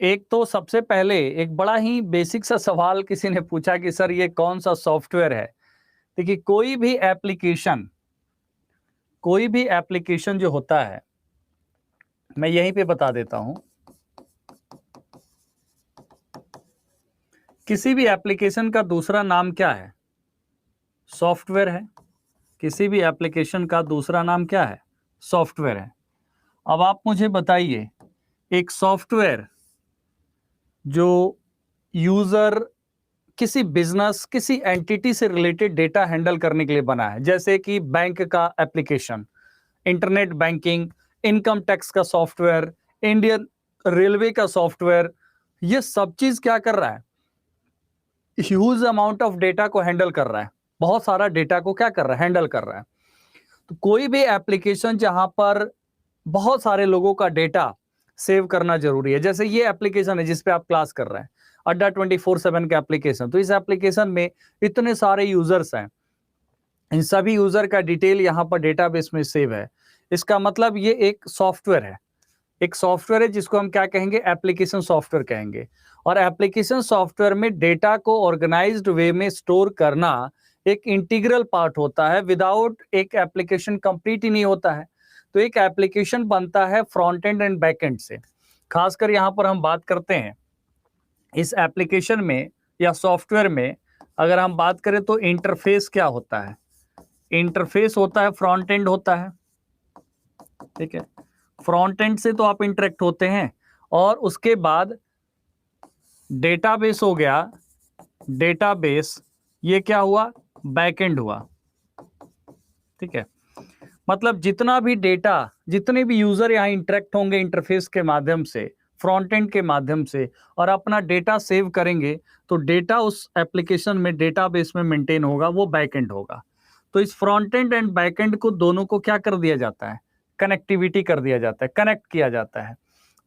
एक तो सबसे पहले एक बड़ा ही बेसिक सा सवाल किसी ने पूछा कि सर ये कौन सा सॉफ्टवेयर है। देखिए कोई भी एप्लीकेशन जो होता है, मैं यहीं पे बता देता हूं। किसी भी एप्लीकेशन का दूसरा नाम क्या है? सॉफ्टवेयर है। किसी भी एप्लीकेशन का दूसरा नाम क्या है? सॉफ्टवेयर है। अब आप मुझे बताइए, एक सॉफ्टवेयर जो यूजर किसी बिजनेस, किसी एंटिटी से रिलेटेड डेटा हैंडल करने के लिए बना है, जैसे कि बैंक का application, internet banking, income tax का सॉफ्टवेयर, इंडियन रेलवे का सॉफ्टवेयर, ये सब चीज क्या कर रहा है? ह्यूज अमाउंट ऑफ डेटा को हैंडल कर रहा है। बहुत सारा डेटा को क्या कर रहा है? हैंडल कर रहा है। तो कोई भी एप्लीकेशन जहां पर बहुत सारे लोगों का डेटा सेव करना जरूरी है, जैसे ये एप्लीकेशन है जिसपे आप क्लास कर रहे हैं, अड्डा 24/7 का एप्लीकेशन। तो इस एप्लीकेशन में इतने सारे यूजर्स हैं, इन सभी यूजर का डिटेल यहाँ पर डेटाबेस में सेव है। इसका मतलब ये एक सॉफ्टवेयर है। एक सॉफ्टवेयर है जिसको हम क्या कहेंगे? एप्लीकेशन सॉफ्टवेयर कहेंगे। और एप्लीकेशन सॉफ्टवेयर में डेटा को ऑर्गेनाइज्ड वे में स्टोर करना एक इंटीग्रल पार्ट होता है। विदाउट एक एप्लीकेशन कंप्लीट ही नहीं होता है। तो एक एप्लीकेशन बनता है front end and back and से। खासकर यहाँ पर हम बात करते हैं इस एप्लीकेशन में या सॉफ्टवेयर में, अगर हम बात करें तो इंटरफेस क्या होता है? इंटरफेस होता है, फ्रंट एंड होता है। ठीक है, फ्रंट एंड से तो आप इंटरेक्ट होते हैं, और उसके बाद डेटाबेस हो गया। डेटाबेस ये क्या हुआ? बैकएंड हुआ। ठीक है, मतलब जितना भी डेटा, जितने भी यूजर यहाँ इंटरेक्ट होंगे इंटरफेस के माध्यम से, फ्रंट एंड के माध्यम से, और अपना डेटा सेव करेंगे, तो डेटा उस एप्लीकेशन में डेटाबेस में मेंटेन होगा, वो बैकएंड होगा। तो इस फ्रंट एंड एंड बैकएंड को दोनों को क्या कर दिया जाता है? कनेक्टिविटी कर दिया जाता है, कनेक्ट किया जाता है।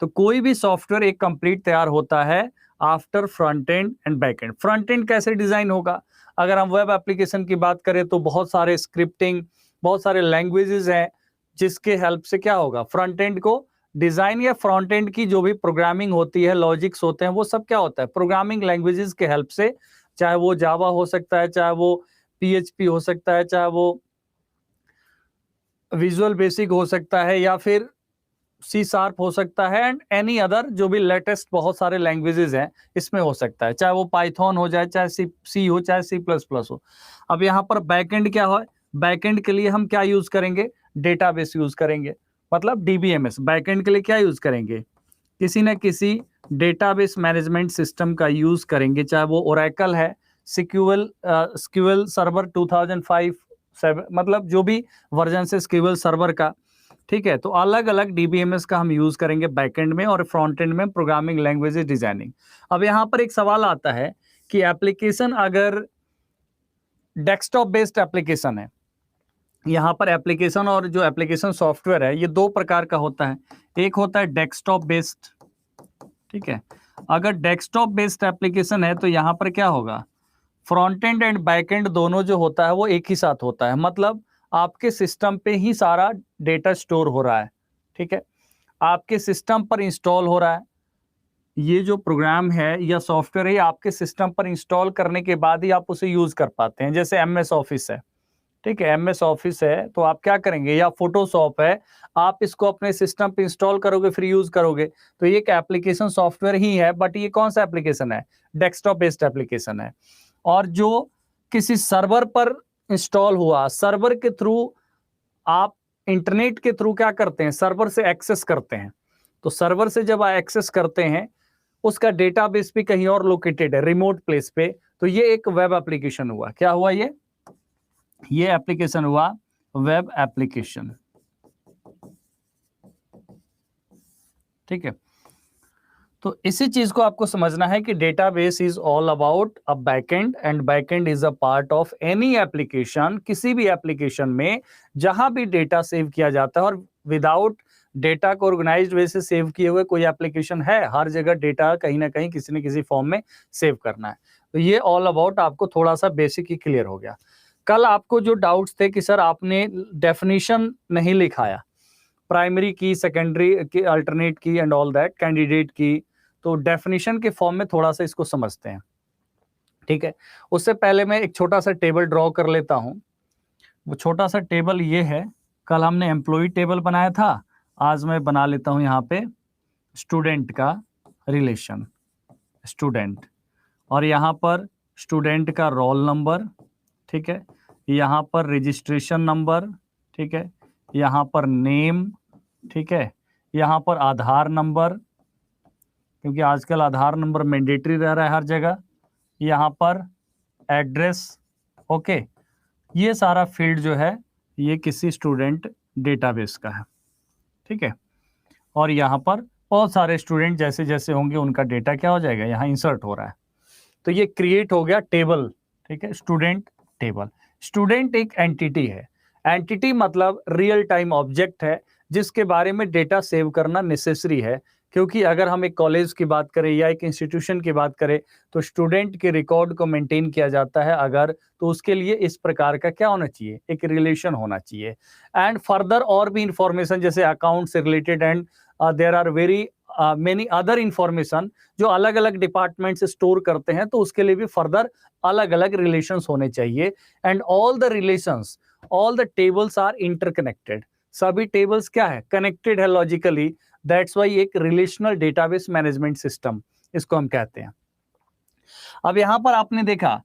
तो कोई भी सॉफ्टवेयर एक कंप्लीट तैयार होता है after front end and back and. Front end कैसे डिजाइन होगा? अगर हम वेब एप्लीकेशन की बात करें तो बहुत सारे स्क्रिप्टिंग, बहुत सारे लैंग्वेजेस हैं जिसके हेल्प से क्या होगा? फ्रंट एंड को डिजाइन, या फ्रंट एंड की जो भी प्रोग्रामिंग होती है, लॉजिक्स होते हैं, वो सब क्या होता है? प्रोग्रामिंग लैंग्वेजेस के हेल्प से। चाहे वो जावा हो सकता है, चाहे वो पीएचपी हो सकता है, चाहे वो विजुअल बेसिक हो सकता है, या फिर C# हो सकता है, एंड एनी अदर जो भी लेटेस्ट बहुत सारे लैंग्वेजेस हैं इसमें हो सकता है। चाहे वो पाइथन हो जाए, चाहे सी हो, चाहे C++ हो। अब यहाँ पर बैकएंड क्या हो? बैकएंड के लिए हम क्या यूज करेंगे? डेटाबेस यूज करेंगे, मतलब डीबीएमएस। बैकएंड के लिए क्या यूज करेंगे? किसी न किसी डेटाबेस मैनेजमेंट सिस्टम का यूज करेंगे, चाहे वो ओरेकल है, SQL सर्वर 2005 7, मतलब जो भी वर्जन से SQL सर्वर का। ठीक है, तो अलग अलग डीबीएमएस का हम यूज करेंगे बैकएंड में, और फ्रंट एंड में प्रोग्रामिंग लैंग्वेजेस डिजाइनिंग। अब यहाँ पर एक सवाल आता है कि एप्लीकेशन अगर डेस्कटॉप बेस्ड एप्लीकेशन है, यहाँ पर एप्लीकेशन और जो एप्लीकेशन सॉफ्टवेयर है ये दो प्रकार का होता है। एक होता है डेस्कटॉप बेस्ड। ठीक है, अगर डेस्कटॉप बेस्ड एप्लीकेशन है तो यहाँ पर क्या होगा? Front end and back and दोनों जो होता है वो एक ही साथ होता है, मतलब आपके सिस्टम पे ही सारा डेटा स्टोर हो रहा है। ठीक है, आपके सिस्टम पर इंस्टॉल हो रहा है। ये जो प्रोग्राम है या सॉफ्टवेयर है, आपके सिस्टम पर इंस्टॉल करने के बाद ही आप उसे यूज कर पाते हैं। जैसे MS ऑफिस है। ठीक है, MS ऑफिस है तो आप क्या करेंगे, या फोटोशॉप है, आप इसको अपने सिस्टम पे इंस्टॉल करोगे, फिर यूज करोगे। तो ये एक एप्लीकेशन सॉफ्टवेयर ही है, बट ये कौन सा एप्लीकेशन है? डेस्कटॉप बेस्ड एप्लीकेशन है। और जो किसी सर्वर पर इंस्टॉल हुआ, सर्वर के थ्रू आप इंटरनेट के थ्रू क्या करते हैं? सर्वर से एक्सेस करते हैं। तो सर्वर से जब आप एक्सेस करते हैं, उसका डेटाबेस भी कहीं और लोकेटेड है, रिमोट प्लेस पे। तो ये एक वेब एप्लीकेशन हुआ। क्या हुआ? ये एप्लीकेशन हुआ वेब एप्लीकेशन। ठीक है, तो इसी चीज को आपको समझना है कि database is all about a backend, and backend is a part of any application. किसी भी एप्लीकेशन में जहां भी डेटा सेव किया जाता है, और विदाउट डेटा को ऑर्गेनाइज्ड वे से सेव किए हुए कोई एप्लीकेशन है? हर जगह डेटा कहीं ना कहीं किसी न किसी फॉर्म में सेव करना है। तो ये ऑल अबाउट आपको थोड़ा सा बेसिक ही क्लियर हो गया। कल आपको जो डाउट्स थे कि सर आपने डेफिनेशन नहीं लिखाया, प्राइमरी की, सेकेंडरी की, अल्टरनेट की एंड ऑल दैट, कैंडिडेट की, तो डेफिनेशन के फॉर्म में थोड़ा सा इसको समझते हैं, ठीक है। उससे पहले मैं एक छोटा सा टेबल ड्रॉ कर लेता हूं। वो छोटा सा टेबल ये है, कल हमने एम्प्लॉय टेबल बनाया था, आज मैं बना लेता हूं यहाँ पे स्टूडेंट का रिलेशन, स्टूडेंट, और यहाँ पर स्टूडेंट का रोल नंबर, ठीक है, यहाँ पर रजिस्ट्रेशन नंबर, ठीक है, यहाँ पर नेम, ठीक है, यहाँ पर आधार नंबर, क्योंकि आजकल आधार नंबर मैंडेटरी रह रहा है हर जगह, यहाँ पर एड्रेस, ओके। ये सारा फील्ड जो है ये किसी स्टूडेंट डेटाबेस का है, ठीक है। और यहाँ पर बहुत सारे स्टूडेंट जैसे जैसे होंगे उनका डेटा क्या हो जाएगा, यहाँ इंसर्ट हो रहा है। तो ये क्रिएट हो गया टेबल, ठीक है, स्टूडेंट टेबल। स्टूडेंट एक एंटिटी है, एंटिटी मतलब रियल टाइम ऑब्जेक्ट है जिसके बारे में डेटा सेव करना नेसेसरी है, क्योंकि अगर हम एक कॉलेज की बात करें या एक इंस्टीट्यूशन की बात करें तो स्टूडेंट के रिकॉर्ड को मेंटेन किया जाता है अगर, तो उसके लिए इस प्रकार का क्या होना चाहिए, एक रिलेशन होना चाहिए। एंड फर्दर और भी इंफॉर्मेशन जैसे अकाउंट से related and there are very many other information जो अलग अलग डिपार्टमेंट से स्टोर करते हैं, तो उसके लिए भी फर्दर अलग अलग रिलेशंस होने चाहिए। And all the relations, all the tables are interconnected, सभी टेबल्स क्या है, कनेक्टेड है लॉजिकली, दैट्स वाई एक रिलेशनल डेटाबेस मैनेजमेंट सिस्टम इसको हम कहते हैं। अब यहां पर आपने देखा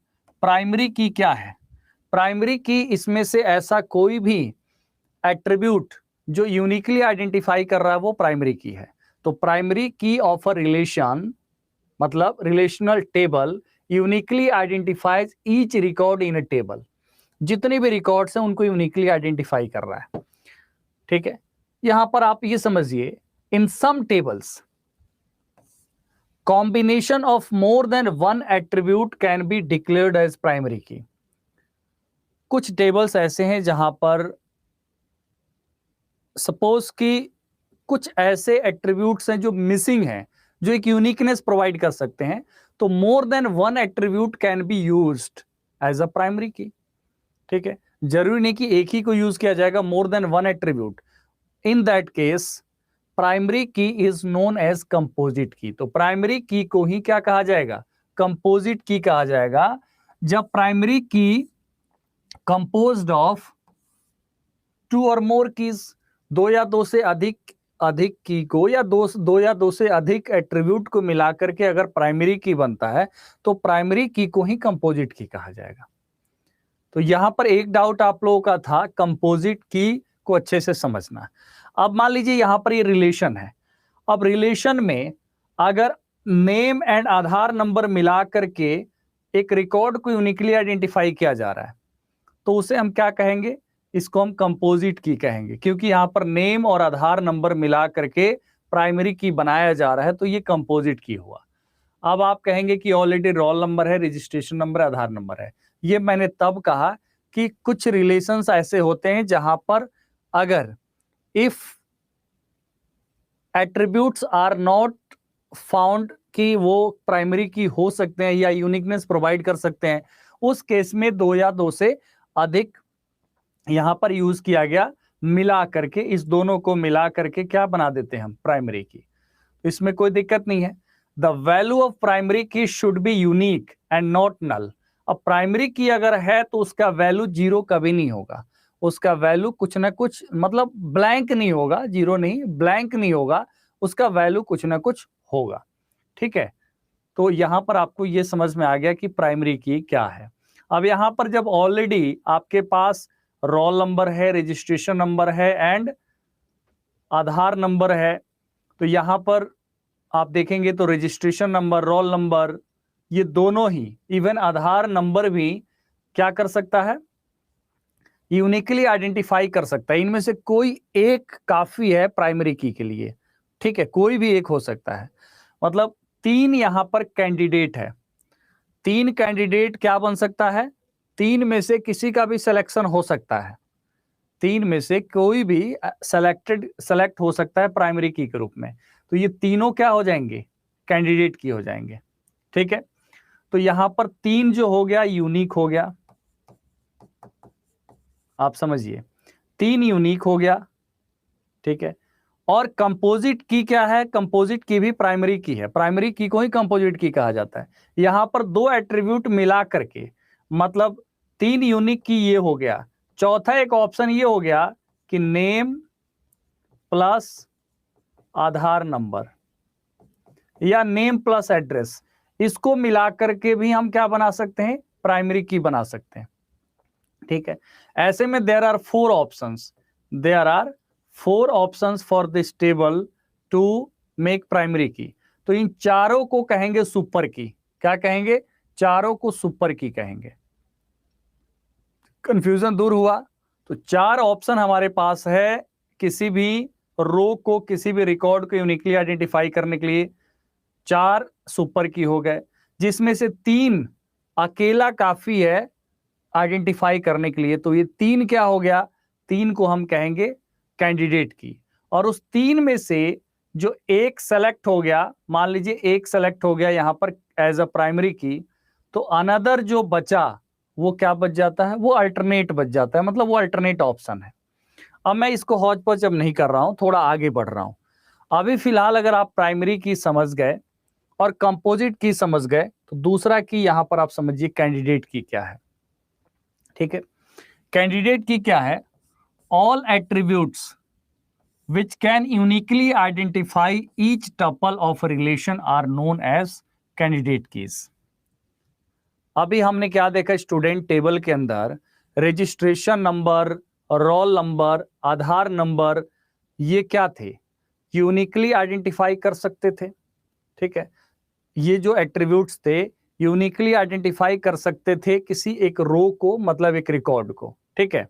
प्राइमरी की क्या है, प्राइमरी की इसमें से ऐसा कोई भी एट्रीब्यूट जो यूनिकली आइडेंटिफाई कर रहा है वो प्राइमरी की है। तो primary key of a relation मतलब relational table uniquely identifies each record in a table, जितने भी रिकॉर्ड्स हैं उनको यूनिकली आइडेंटिफाई कर रहा है, ठीक है। यहां पर आप ये समझिए, in some tables combination of more than one attribute can be declared as primary key. कुछ टेबल्स ऐसे हैं जहां पर सपोज कि कुछ ऐसे एट्रीब्यूट्स हैं जो मिसिंग हैं, जो एक यूनिकनेस प्रोवाइड कर सकते हैं, तो more than one attribute can be used as a primary key, ठीक है। जरूरी नहीं कि एक ही को यूज किया जाएगा, मोर than one attribute. In that case primary की is known as composite key. तो प्राइमरी की को ही क्या कहा जाएगा, कंपोजिट की कहा जाएगा, जब प्राइमरी की कंपोज्ड ऑफ टू और मोर कीज, दो या दो से अधिक की को या दो या दो से अधिक एट्रीब्यूट को मिलाकर के अगर प्राइमरी की बनता है तो प्राइमरी की को ही कंपोजिट की कहा जाएगा। तो यहां पर एक डाउट आप लोगों का था, कंपोजिट की को अच्छे से समझना। अब मान लीजिए यहां पर ये रिलेशन है, अब रिलेशन में अगर नेम एंड आधार नंबर मिला करके एक रिकॉर्ड को यूनिकली आइडेंटिफाई किया जा रहा है तो उसे हम क्या कहेंगे, इसको हम कंपोजिट की कहेंगे, क्योंकि यहां पर नेम और आधार नंबर मिला करके प्राइमरी की बनाया जा रहा है, तो ये कंपोजिट की हुआ। अब आप कहेंगे कि ऑलरेडी रोल नंबर है, रजिस्ट्रेशन नंबर, आधार नंबर है। ये मैंने तब कहा कि कुछ रिलेशंस ऐसे होते हैं जहां पर अगर if attributes are not found कि वो प्राइमरी की हो सकते हैं या यूनिकनेस प्रोवाइड कर सकते हैं, उस केस में दो या दो से अधिक यहां पर यूज किया गया, मिला करके इस दोनों को मिला करके क्या बना देते हैं हम, प्राइमरी की। इसमें कोई दिक्कत नहीं है। The value of primary key should be unique and not null. अब प्राइमरी की अगर है तो उसका वैल्यू जीरो कभी नहीं होगा, उसका वैल्यू कुछ ना कुछ मतलब ब्लैंक नहीं होगा, जीरो नहीं, ब्लैंक नहीं होगा, उसका वैल्यू कुछ ना कुछ होगा, ठीक है। तो यहां पर आपको यह समझ में आ गया कि प्राइमरी की क्या है। अब यहां पर जब ऑलरेडी आपके पास रोल नंबर है, रजिस्ट्रेशन नंबर है एंड आधार नंबर है, तो यहां पर आप देखेंगे तो रजिस्ट्रेशन नंबर, रोल नंबर, ये दोनों ही, इवन आधार नंबर भी क्या कर सकता है, यूनिकली आइडेंटिफाई कर सकता है। इनमें से कोई एक काफी है प्राइमरी की के लिए, ठीक है, कोई भी एक हो सकता है। मतलब तीन यहां पर कैंडिडेट है, तीन कैंडिडेट क्या बन सकता है, तीन में से किसी का भी सिलेक्शन हो सकता है, तीन में से कोई भी सेलेक्ट हो सकता है प्राइमरी की के रूप में। तो ये तीनों क्या हो जाएंगे, कैंडिडेट की हो जाएंगे, ठीक है। तो यहां पर तीन जो हो गया यूनिक हो गया, आप समझिए, तीन यूनिक हो गया, ठीक है। और कंपोजिट की क्या है? कंपोजिट की भी प्राइमरी की है, प्राइमरी की को ही कंपोजिट की कहा जाता है। यहां पर दो एट्रीब्यूट मिला करके, मतलब 3 यूनिक की ये हो गया। चौथा एक ऑप्शन ये हो गया कि नेम प्लस आधार नंबर या नेम प्लस एड्रेस, इसको मिला करके भी हम क्या बना सकते हैं? प्राइमरी की बना सकते हैं। ठीक है, ऐसे में there are 4 options, there are 4 options for this table to make primary key. तो इन चारों को कहेंगे सुपर की। क्या कहेंगे? चारों को सुपर की कहेंगे। कंफ्यूजन दूर हुआ? तो 4 ऑप्शन हमारे पास है किसी भी रो को, किसी भी रिकॉर्ड को यूनिकली आइडेंटिफाई करने के लिए। 4 सुपर की हो गए, जिसमें से 3 अकेला काफी है आइडेंटिफाई करने के लिए। तो ये 3 क्या हो गया? 3 को हम कहेंगे कैंडिडेट की। और उस 3 में से जो एक सेलेक्ट हो गया, मान लीजिए एक सेलेक्ट हो गया यहां पर एज अ प्राइमरी की, तो अनदर जो बचा वो क्या बच जाता है? वो अल्टरनेट बच जाता है, मतलब वो अल्टरनेट ऑप्शन है। अब मैं इसको हौच पौच अब नहीं कर रहा हूं, थोड़ा आगे बढ़ रहा हूं। अभी फिलहाल अगर आप प्राइमरी की समझ गए और कंपोजिट की समझ गए, तो दूसरा की यहां पर आप समझिए कैंडिडेट की क्या है। ठीक है, कैंडिडेट की क्या है? All attributes which can uniquely identify each tuple of a relation are known as candidate keys. अभी हमने क्या देखा? स्टूडेंट टेबल के अंदर रजिस्ट्रेशन नंबर, रोल नंबर, आधार नंबर, ये क्या थे? यूनिकली आइडेंटिफाई कर सकते थे। ठीक है, ये जो एट्रीब्यूट्स थे यूनिकली आइडेंटिफाई कर सकते थे किसी एक रो को, मतलब एक रिकॉर्ड को। ठीक है,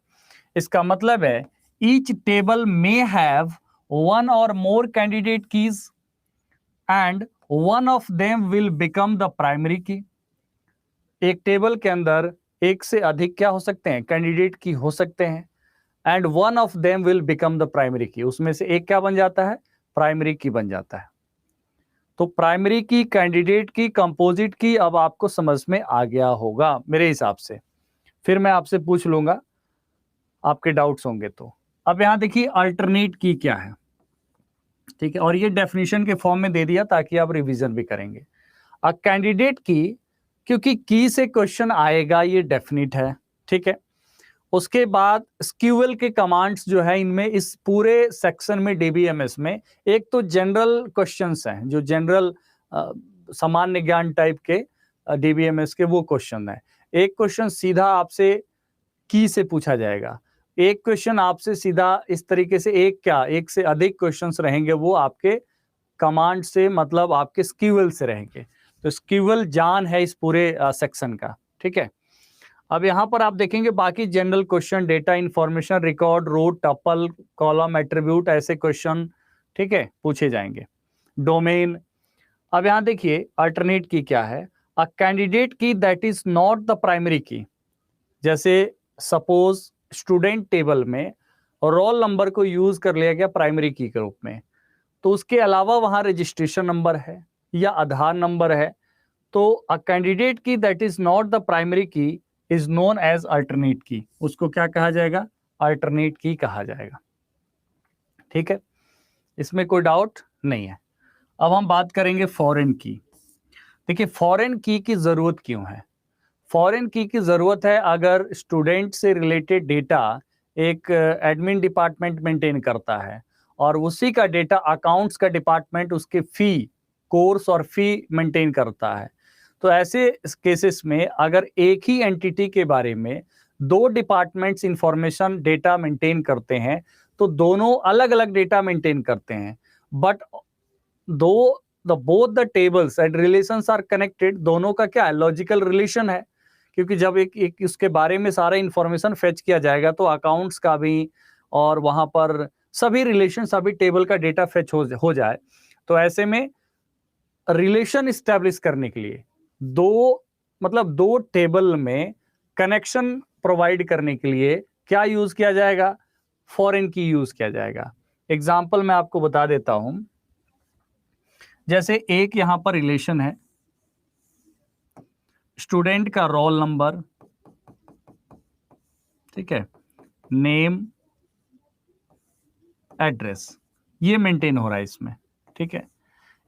इसका मतलब है each table may have one or more candidate keys and one of them will become the primary key. एक टेबल के अंदर एक से अधिक क्या हो सकते हैं? कैंडिडेट की हो सकते हैं। And one of them will become the primary की, उसमें से एक क्या बन जाता है? प्राइमरी की बन जाता है। तो प्राइमरी की, कैंडिडेट की, कंपोजिट की अब आपको समझ में आ गया होगा मेरे हिसाब से। फिर मैं आपसे पूछ लूंगा, आपके डाउट्स होंगे तो। अब यहां देखिए अल्टरनेट की क्या है। ठीक है, और ये डेफिनेशन के फॉर्म में दे दिया ताकि आप रिवीजन भी करेंगे। अ कैंडिडेट की, क्योंकि की से क्वेश्चन आएगा ये डेफिनेट है। ठीक है, उसके बाद SQL के कमांड्स जो है इनमें, इस पूरे सेक्शन में DBMS में, एक तो जनरल क्वेश्चंस हैं जो जनरल सामान्य ज्ञान टाइप के DBMS के वो क्वेश्चन है। एक क्वेश्चन सीधा आपसे की से पूछा जाएगा, एक क्वेश्चन आपसे सीधा इस तरीके से, एक से अधिक क्वेश्चंस रहेंगे वो आपके कमांड से, मतलब आपके SQL से रहेंगे। तो SQL जान है इस पूरे सेक्शन का। ठीक है, अब यहां पर आप देखेंगे बाकी general question, data, information, record, row, tuple, column, attribute, ऐसे क्वेश्चन ठीक है पूछे जाएंगे। डोमेन। अब यहां देखिए अल्टरनेट की क्या है? अ कैंडिडेट की that is not the primary की। जैसे सपोज स्टूडेंट टेबल में रोल नंबर को यूज कर लिया गया प्राइमरी की के रूप में, तो उसके अलावा वहां रजिस्ट्रेशन नंबर है या आधार नंबर है, तो अ कैंडिडेट की that is not the primary की इज नोन एज अल्टरनेट की। उसको क्या कहा जाएगा? अल्टरनेट की कहा जाएगा। ठीक है, इसमें कोई डाउट नहीं है। अब हम बात करेंगे फॉरेन की। देखिए फॉरेन की जरूरत क्यों है? फॉरेन की जरूरत है अगर स्टूडेंट से रिलेटेड डेटा एक एडमिन डिपार्टमेंट मेंटेन करता है और उसी का डेटा अकाउंट्स का डिपार्टमेंट उसके फी, कोर्स और फी मेंटेन करता है। तो ऐसे केसेस में अगर एक ही एंटिटी के बारे में 2 डिपार्टमेंट्स इंफॉर्मेशन डेटा मेंटेन करते हैं, तो दोनों अलग अलग डेटा मेंटेन करते हैं, but though both the tables and relations are connected, दोनों का क्या है? लॉजिकल रिलेशन है। क्योंकि जब एक उसके बारे में सारा इंफॉर्मेशन फेच किया जाएगा तो अकाउंट्स का भी और वहां पर सभी रिलेशन, सभी टेबल का डेटा फेच हो जाए, तो ऐसे में रिलेशन स्टैब्लिश करने के लिए दो टेबल में कनेक्शन प्रोवाइड करने के लिए क्या यूज किया जाएगा? फॉरेन की यूज किया जाएगा। एग्जाम्पल मैं आपको बता देता हूं। जैसे एक यहां पर रिलेशन है, स्टूडेंट का रोल नंबर, ठीक है, नेम, एड्रेस, ये मेंटेन हो रहा है इसमें, ठीक है।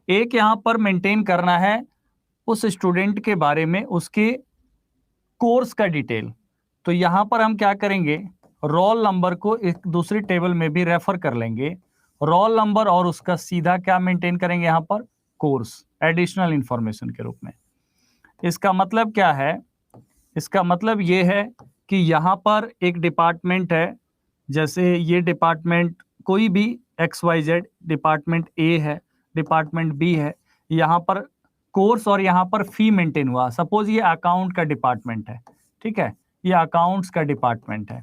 एक यहां पर मेंटेन करना है उस स्टूडेंट के बारे में, उसके कोर्स का डिटेल। तो यहां पर हम क्या करेंगे, रोल नंबर को एक दूसरी टेबल में भी रेफर कर लेंगे, रोल नंबर और उसका सीधा क्या मेंटेन करेंगे यहां पर, कोर्स, एडिशनल इंफॉर्मेशन के रूप में। इसका मतलब क्या है, इसका मतलब ये है कि यहां पर एक डिपार्टमेंट है, जैसे ये डिपार्टमेंट कोई भी XYZ, डिपार्टमेंट ए है, डिपार्टमेंट बी है, यहां पर कोर्स और यहां पर फी मेंटेन हुआ। सपोज ये अकाउंट का डिपार्टमेंट है, ठीक है, ये अकाउंट्स का डिपार्टमेंट है,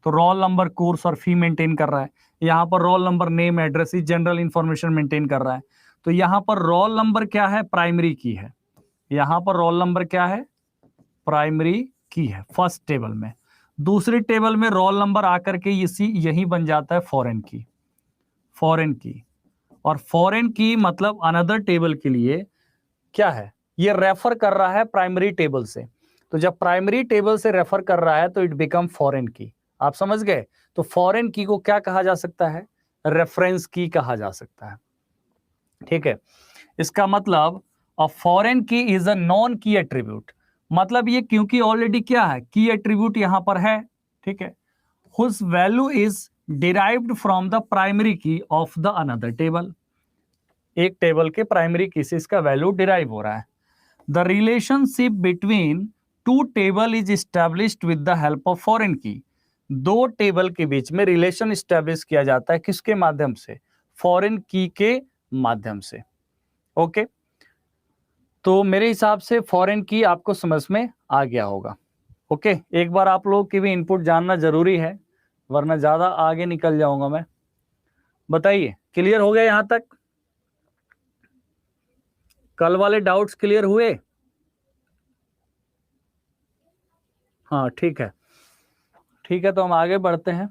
तो रोल नंबर, कोर्स और फी मेंटेन कर रहा है। यहाँ पर roll number, name, address, general information maintain कर रहा है। तो यहाँ पर रोल नंबर क्या है, प्राइमरी की है। यहाँ पर रोल नंबर क्या है, प्राइमरी की है फर्स्ट टेबल में। दूसरी टेबल में रोल नंबर आकर के यही बन जाता है फॉरेन की, फॉरेन की। और फॉरेन की मतलब अनदर टेबल के लिए क्या है, ये रेफर कर रहा है प्राइमरी टेबल से। तो जब प्राइमरी टेबल से रेफर कर रहा है तो इट बिकम फॉरेन की। आप समझ गए। तो फॉरेन की को क्या कहा जा सकता है, रेफरेंस की कहा जा सकता है, ठीक है। इसका मतलब अ फॉरेन की इज अ नॉन की एट्रीब्यूट, मतलब ये क्योंकि ऑलरेडी क्या है, की एट्रीब्यूट यहां पर है, ठीक है, whose value is derived from the primary key of the another table. एक टेबल के प्राइमरी की से इसका वैल्यू डिराइव हो रहा है। The relationship between two table is established with the help of foreign key. दो टेबल के बीच में रिलेशन स्टैब्लिश किया जाता है किसके माध्यम से, फॉरेन की के माध्यम से। ओके, तो मेरे हिसाब से फॉरेन की आपको समझ में आ गया होगा। ओके, एक बार आप लोगों की भी इनपुट जानना जरूरी है, वरना ज्यादा आगे निकल जाऊंगा मैं। बताइए, क्लियर हो गया यहां तक, कल वाले डाउट्स क्लियर हुए? हाँ ठीक है, ठीक है, तो हम आगे बढ़ते हैं।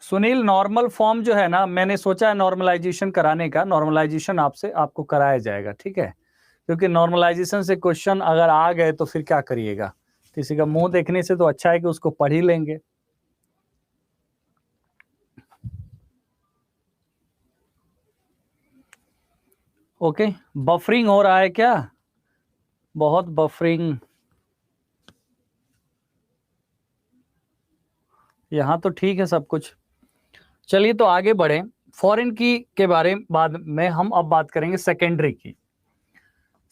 सुनील, नॉर्मल फॉर्म जो है ना, मैंने सोचा है नॉर्मलाइजेशन कराने का, नॉर्मलाइजेशन आपको कराया जाएगा, ठीक है, क्योंकि नॉर्मलाइजेशन से क्वेश्चन अगर आ गए तो फिर क्या करिएगा, किसी का मुंह देखने से तो अच्छा है कि उसको पढ़ ही लेंगे। ओके, बफरिंग हो रहा है क्या, बहुत बफरिंग, यहाँ तो ठीक है सब कुछ। चलिए तो आगे बढ़े, फॉरेन की के बारे में बाद में हम अब बात करेंगे सेकेंडरी की।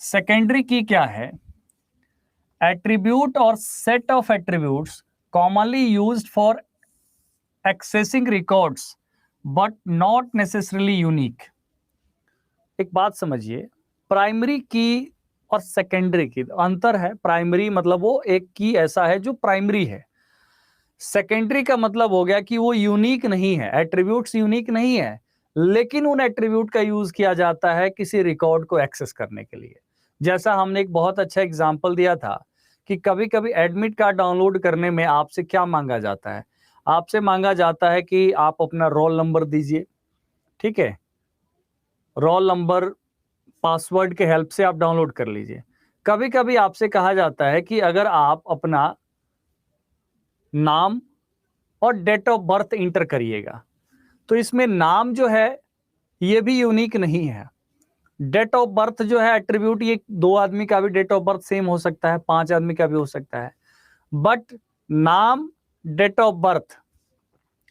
सेकेंडरी की क्या है, एट्रीब्यूट और set of attributes commonly used for accessing records but not necessarily unique. एक बात समझिए, प्राइमरी की और सेकेंडरी की अंतर है। प्राइमरी मतलब वो एक की ऐसा है जो प्राइमरी है, सेकेंडरी का मतलब हो गया कि वो यूनिक नहीं है, एट्रीब्यूट्स यूनिक नहीं है, लेकिन उन एट्रीब्यूट का यूज किया जाता है किसी रिकॉर्ड को एक्सेस करने के लिए। जैसा हमने एक बहुत अच्छा एग्जांपल दिया था कि कभी कभी एडमिट कार्ड डाउनलोड करने में आपसे क्या मांगा जाता है, आपसे मांगा जाता है कि आप अपना रोल नंबर दीजिए, ठीक है, रोल नंबर पासवर्ड के हेल्प से आप डाउनलोड कर लीजिए। कभी कभी आपसे कहा जाता है कि अगर आप अपना नाम और डेट ऑफ बर्थ इंटर करिएगा, तो इसमें नाम जो है ये भी यूनिक नहीं है, डेट ऑफ बर्थ जो है एट्रीब्यूट, ये दो आदमी का भी डेट ऑफ बर्थ सेम हो सकता है, पांच आदमी का भी हो सकता है, बट नाम, डेट ऑफ बर्थ,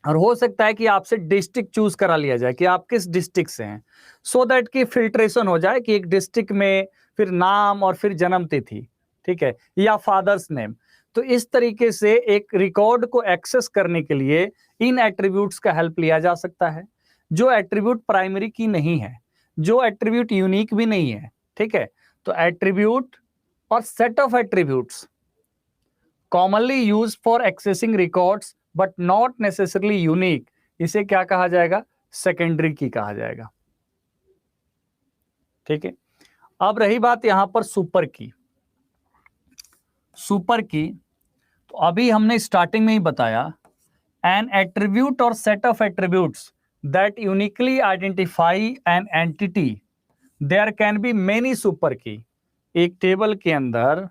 और हो सकता है कि आपसे डिस्ट्रिक्ट चूज करा लिया जाए कि आप किस डिस्ट्रिक्ट से हैं, सो दैट कि फिल्ट्रेशन हो जाए कि एक डिस्ट्रिक्ट में फिर नाम और फिर जन्म तिथि, ठीक है, या फादर्स नेम। तो इस तरीके से एक रिकॉर्ड को एक्सेस करने के लिए इन एट्रीब्यूट्स का हेल्प लिया जा सकता है, जो एट्रीब्यूट प्राइमरी की नहीं है, जो एट्रीब्यूट यूनिक भी नहीं है, ठीक है। तो एट्रीब्यूट और set of attributes commonly use for accessing records but not necessarily unique, इसे क्या कहा जाएगा, सेकेंडरी की कहा जाएगा, ठीक है। अब रही बात यहां पर सुपर की। सुपर की तो अभी हमने स्टार्टिंग में ही बताया, एन एट्रीब्यूट और set of attributes that uniquely identify an entity, there can be many super key. एक टेबल के अंदर,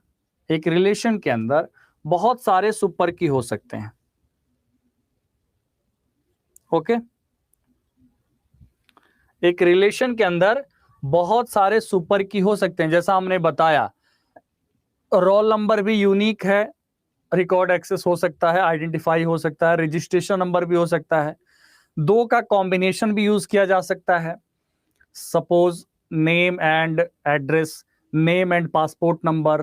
एक रिलेशन के अंदर बहुत सारे सुपर की हो सकते हैं। ओके, एक रिलेशन के अंदर बहुत सारे सुपर की हो सकते हैं। जैसा हमने बताया, रोल नंबर भी यूनिक है, रिकॉर्ड एक्सेस हो सकता है, आइडेंटिफाई हो सकता है, रजिस्ट्रेशन नंबर भी हो सकता है, दो का कॉम्बिनेशन भी यूज किया जा सकता है। Suppose name and address, name and passport number.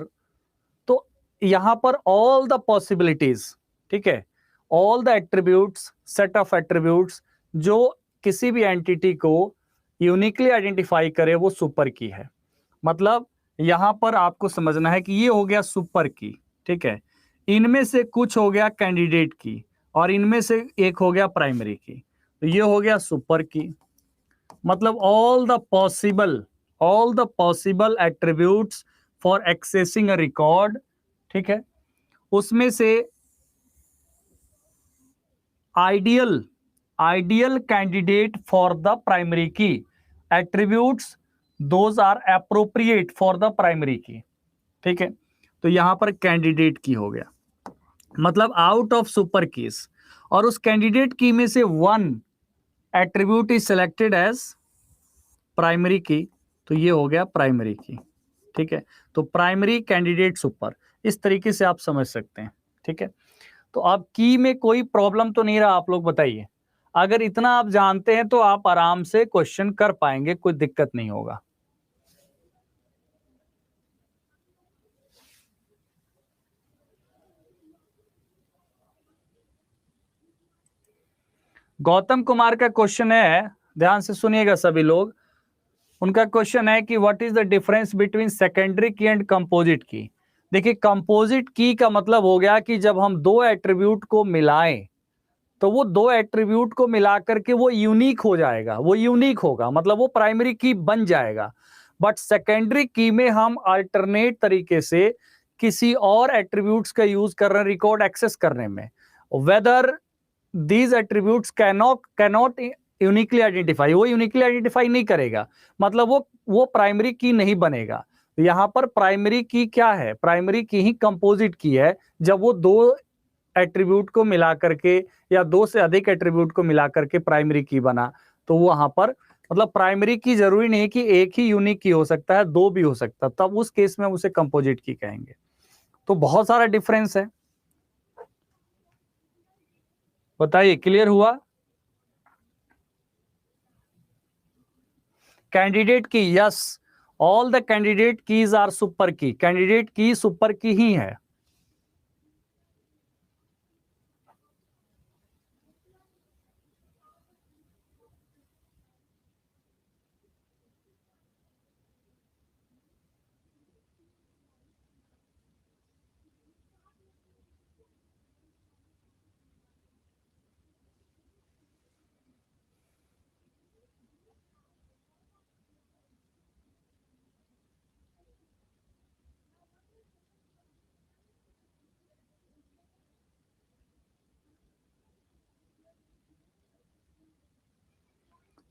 तो यहां पर ऑल द पॉसिबिलिटीज, ठीक है, all the attributes, set of attributes जो किसी भी एंटिटी को यूनिकली आइडेंटिफाई करे, वो सुपर की है। मतलब यहां पर आपको समझना है कि ये हो गया सुपर की, ठीक है, इनमें से कुछ हो गया कैंडिडेट की, और इनमें से एक हो गया प्राइमरी की, तो ये हो गया सुपर की। मतलब all the possible attributes for accessing a record, ठीक है, उसमें से ideal candidate for the primary key attributes, those are appropriate for the primary key, ठीक है। तो यहां पर कैंडिडेट की हो गया, मतलब आउट ऑफ सुपर कीज, और उस कैंडिडेट की में से one attribute is selected as primary key, तो ये हो गया प्राइमरी की, ठीक है। तो प्राइमरी कैंडिडेट सुपर, इस तरीके से आप समझ सकते हैं, ठीक है। तो अब की में कोई प्रॉब्लम तो नहीं रहा, आप लोग बताइए। अगर इतना आप जानते हैं तो आप आराम से क्वेश्चन कर पाएंगे, कोई दिक्कत नहीं होगा। गौतम कुमार का क्वेश्चन है, ध्यान से सुनिएगा सभी लोग। उनका क्वेश्चन है कि what is the difference between secondary की एंड कंपोजिट की। देखिए, कंपोजिट की का मतलब हो गया कि जब हम दो एट्रीब्यूट को मिलाएं, तो वो दो एट्रीब्यूट को मिलाकर के वो यूनिक हो जाएगा, वो यूनिक होगा, मतलब वो प्राइमरी की बन जाएगा। बट सेकेंडरी की में हम अल्टरनेट तरीके से किसी और एट्रीब्यूट्स का यूज कर रहे हैं रिकॉर्ड एक्सेस करने में, whether these attributes cannot uniquely identify, वो यूनिकली आइडेंटिफाई नहीं करेगा, मतलब वो प्राइमरी की नहीं बनेगा। यहां पर प्राइमरी की क्या है, प्राइमरी की ही कंपोजिट की है, जब वो दो एट्रीब्यूट को मिला करके या दो से अधिक एट्रीब्यूट को मिला करके प्राइमरी की बना, तो वहां पर मतलब प्राइमरी की जरूरी नहीं कि एक ही यूनिक की हो सकता है, दो भी हो सकता है, तब उस केस में उसे कंपोजिट की कहेंगे। तो बहुत सारा डिफरेंस है, बताइए क्लियर हुआ। Candidate key, yes, all the candidate keys are super key, candidate key super key ही है।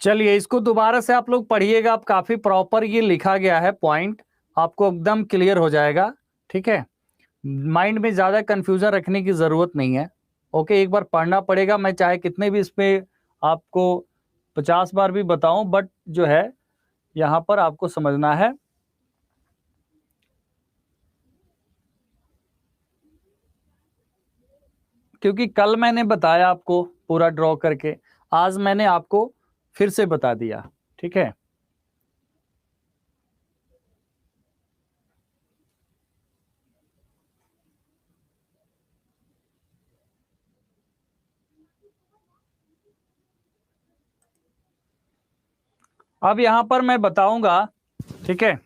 चलिए इसको दोबारा से आप लोग पढ़िएगा, आप काफी प्रॉपर ये लिखा गया है पॉइंट, आपको एकदम क्लियर हो जाएगा, ठीक है। माइंड में ज्यादा कंफ्यूजन रखने की जरूरत नहीं है। ओके, एक बार पढ़ना पड़ेगा, मैं चाहे कितने भी इसमें आपको 50 बार भी बताऊं, बट जो है यहां पर आपको समझना है। क्योंकि कल मैंने बताया आपको पूरा ड्रॉ करके, आज मैंने आपको फिर से बता दिया, ठीक है। अब यहां पर मैं बताऊंगा, ठीक है।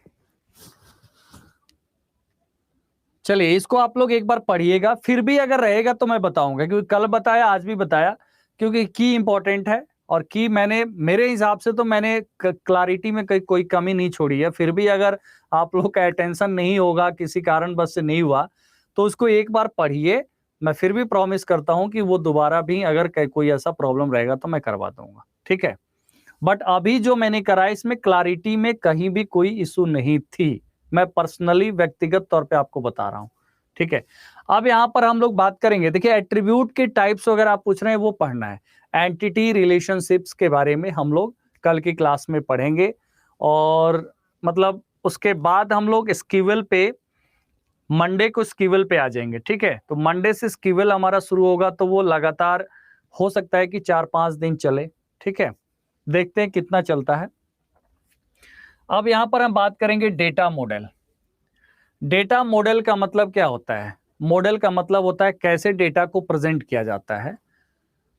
चलिए इसको आप लोग एक बार पढ़िएगा, फिर भी अगर रहेगा तो मैं बताऊंगा, क्योंकि कल बताया आज भी बताया, क्योंकि की इंपॉर्टेंट है। और की मैंने, मेरे हिसाब से तो मैंने क्लैरिटी में कोई कमी नहीं छोड़ी है। फिर भी अगर आप लोग का अटेंशन नहीं होगा, किसी कारण बस से नहीं हुआ, तो उसको एक बार पढ़िए। मैं फिर भी प्रॉमिस करता हूं कि वो दोबारा भी अगर कोई ऐसा प्रॉब्लम रहेगा तो मैं करवा दूंगा, ठीक है। बट अभी जो मैंने करा इसमें क्लैरिटी में कहीं भी कोई इशू नहीं थी, मैं पर्सनली व्यक्तिगत तौर पे आपको बता रहा हूं, ठीक है। अब यहाँ पर हम लोग बात करेंगे, देखिए एट्रीब्यूट के टाइप्स अगर आप पूछ रहे हैं वो पढ़ना है, एंटिटी रिलेशनशिप्स के बारे में हम लोग कल की क्लास में पढ़ेंगे। और मतलब उसके बाद हम लोग स्कीवल पे, मंडे को स्कीवल पे आ जाएंगे, ठीक है। तो मंडे से स्कीवल हमारा शुरू होगा, तो वो लगातार हो सकता है कि 4-5 दिन चले, ठीक है। देखते हैं कितना चलता है। अब यहां पर हम बात करेंगे डेटा मॉडल। डेटा मॉडल का मतलब क्या होता है? मॉडल का मतलब होता है कैसे डेटा को प्रेजेंट किया जाता है।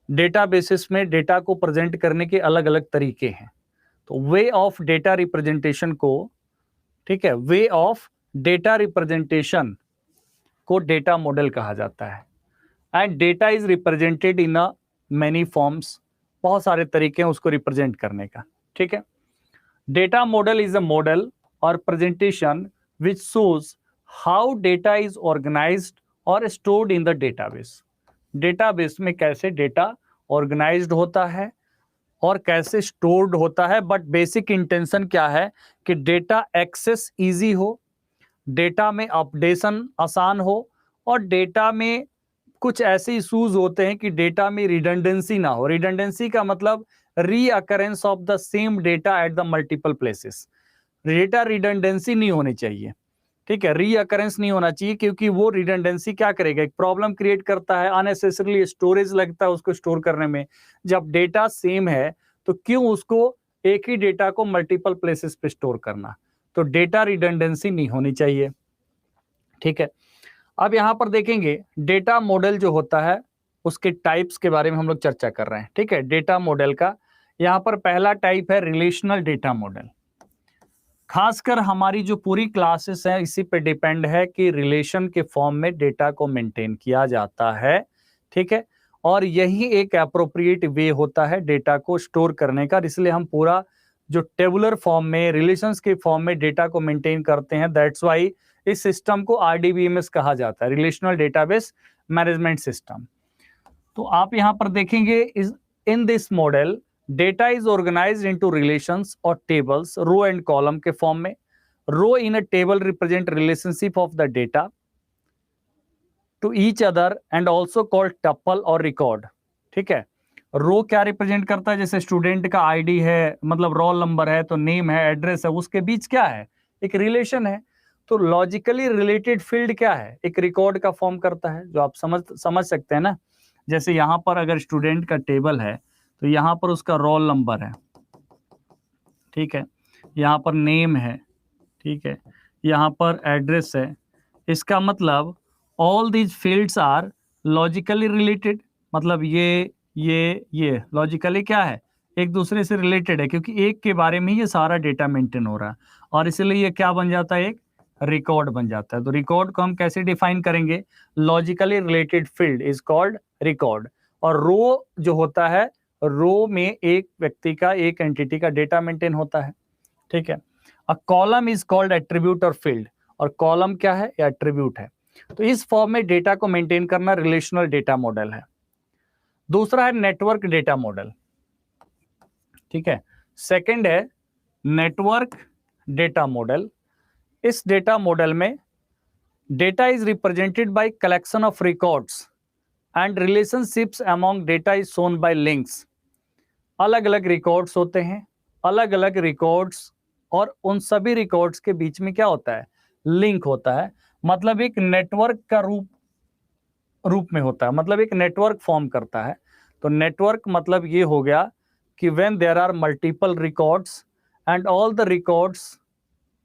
डेटा बेसिस में डेटा को प्रेजेंट करने के अलग अलग तरीके हैं। तो वे ऑफ डेटा रिप्रेजेंटेशन को, ठीक है, वे ऑफ डेटा रिप्रेजेंटेशन को डेटा मॉडल कहा जाता है। And data is represented in a many forms, बहुत सारे तरीके हैं उसको रिप्रेजेंट करने का, ठीक है। Data model is a model और presentation which shows how data is organized or stored in the database. Database में कैसे डेटा ऑर्गेनाइज्ड होता है और कैसे स्टोर्ड होता है, बट बेसिक इंटेंशन क्या है कि डेटा एक्सेस इजी हो, डेटा में अपडेशन आसान हो, और डेटा में कुछ ऐसे इश्यूज होते हैं कि डेटा में रिडंडेंसी ना हो। रिडंडेंसी का मतलब recurrence of the same data at the multiple places. Data redundancy नहीं होनी चाहिए, ठीक है, रीअकरेंस नहीं होना चाहिए, क्योंकि वो रिडंडेंसी क्या करेगा, एक प्रॉब्लम क्रिएट करता है, अननेसेसरली स्टोरेज लगता है उसको स्टोर करने में। जब डेटा सेम है तो क्यों उसको एक ही डेटा को मल्टीपल प्लेसेस पे स्टोर करना? तो डेटा रिडंडेंसी नहीं होनी चाहिए, ठीक है। अब यहां पर देखेंगे डेटा मॉडल जो होता है उसके टाइप्स के बारे में हम लोग चर्चा कर रहे हैं, ठीक है। डेटा मॉडल का यहां पर पहला टाइप है रिलेशनल डेटा मॉडल। खासकर हमारी जो पूरी क्लासेस हैं इसी पे डिपेंड है कि रिलेशन के फॉर्म में डेटा को मेंटेन किया जाता है, ठीक है। और यही एक एप्रोप्रिएट वे होता है डेटा को स्टोर करने का, इसलिए हम पूरा जो टेबुलर फॉर्म में, रिलेशंस के फॉर्म में डेटा को मेंटेन करते हैं। दैट्स वाई इस सिस्टम को RDBMS कहा जाता है, रिलेशनल डेटाबेस मैनेजमेंट सिस्टम। तो आप यहां पर देखेंगे in this model data is organised into relations और टेबल्स, रो एंड कॉलम के फॉर्म में। Row in a table represent relationship of the data to each other and also called tuple और record, ठीक है। रो क्या रिप्रेजेंट करता है? जैसे स्टूडेंट का आईडी है, मतलब रोल नंबर है, तो नेम है, एड्रेस है, उसके बीच क्या है? एक रिलेशन है। तो लॉजिकली रिलेटेड फील्ड क्या है? एक रिकॉर्ड का फॉर्म करता है, जो आप समझ सकते हैं ना। जैसे यहां पर अगर स्टूडेंट का टेबल है तो यहां पर उसका रोल नंबर है, ठीक है, यहां पर नेम है, ठीक है, यहां पर एड्रेस है। इसका मतलब all these fields are logically related, मतलब ये लॉजिकली क्या है? एक दूसरे से रिलेटेड है, क्योंकि एक के बारे में ये सारा डेटा मेंटेन हो रहा है, और इसलिए ये क्या बन जाता है? एक रिकॉर्ड बन जाता है। तो रिकॉर्ड को हम कैसे डिफाइन करेंगे? Logically related field is called record. और रो जो होता है, रो में एक व्यक्ति का, एक एंटिटी का डेटा मेंटेन होता है, ठीक है। A column is called attribute और फील्ड, और कॉलम क्या है? एट्रीब्यूट है। तो इस फॉर्म में डेटा को मेंटेन करना रिलेशनल डेटा मॉडल है। दूसरा है नेटवर्क डेटा मॉडल, ठीक है। सेकंड है नेटवर्क डेटा मॉडल। इस डेटा मॉडल में data is represented by collection of records and relationships among data is shown by links. अलग अलग रिकॉर्ड्स होते हैं, अलग अलग रिकॉर्ड्स, और उन सभी रिकॉर्ड्स के बीच में क्या होता है? लिंक होता है। मतलब एक नेटवर्क का रूप में होता है, मतलब एक नेटवर्क फॉर्म करता है। तो नेटवर्क मतलब ये हो गया कि when there are multiple records and all the records,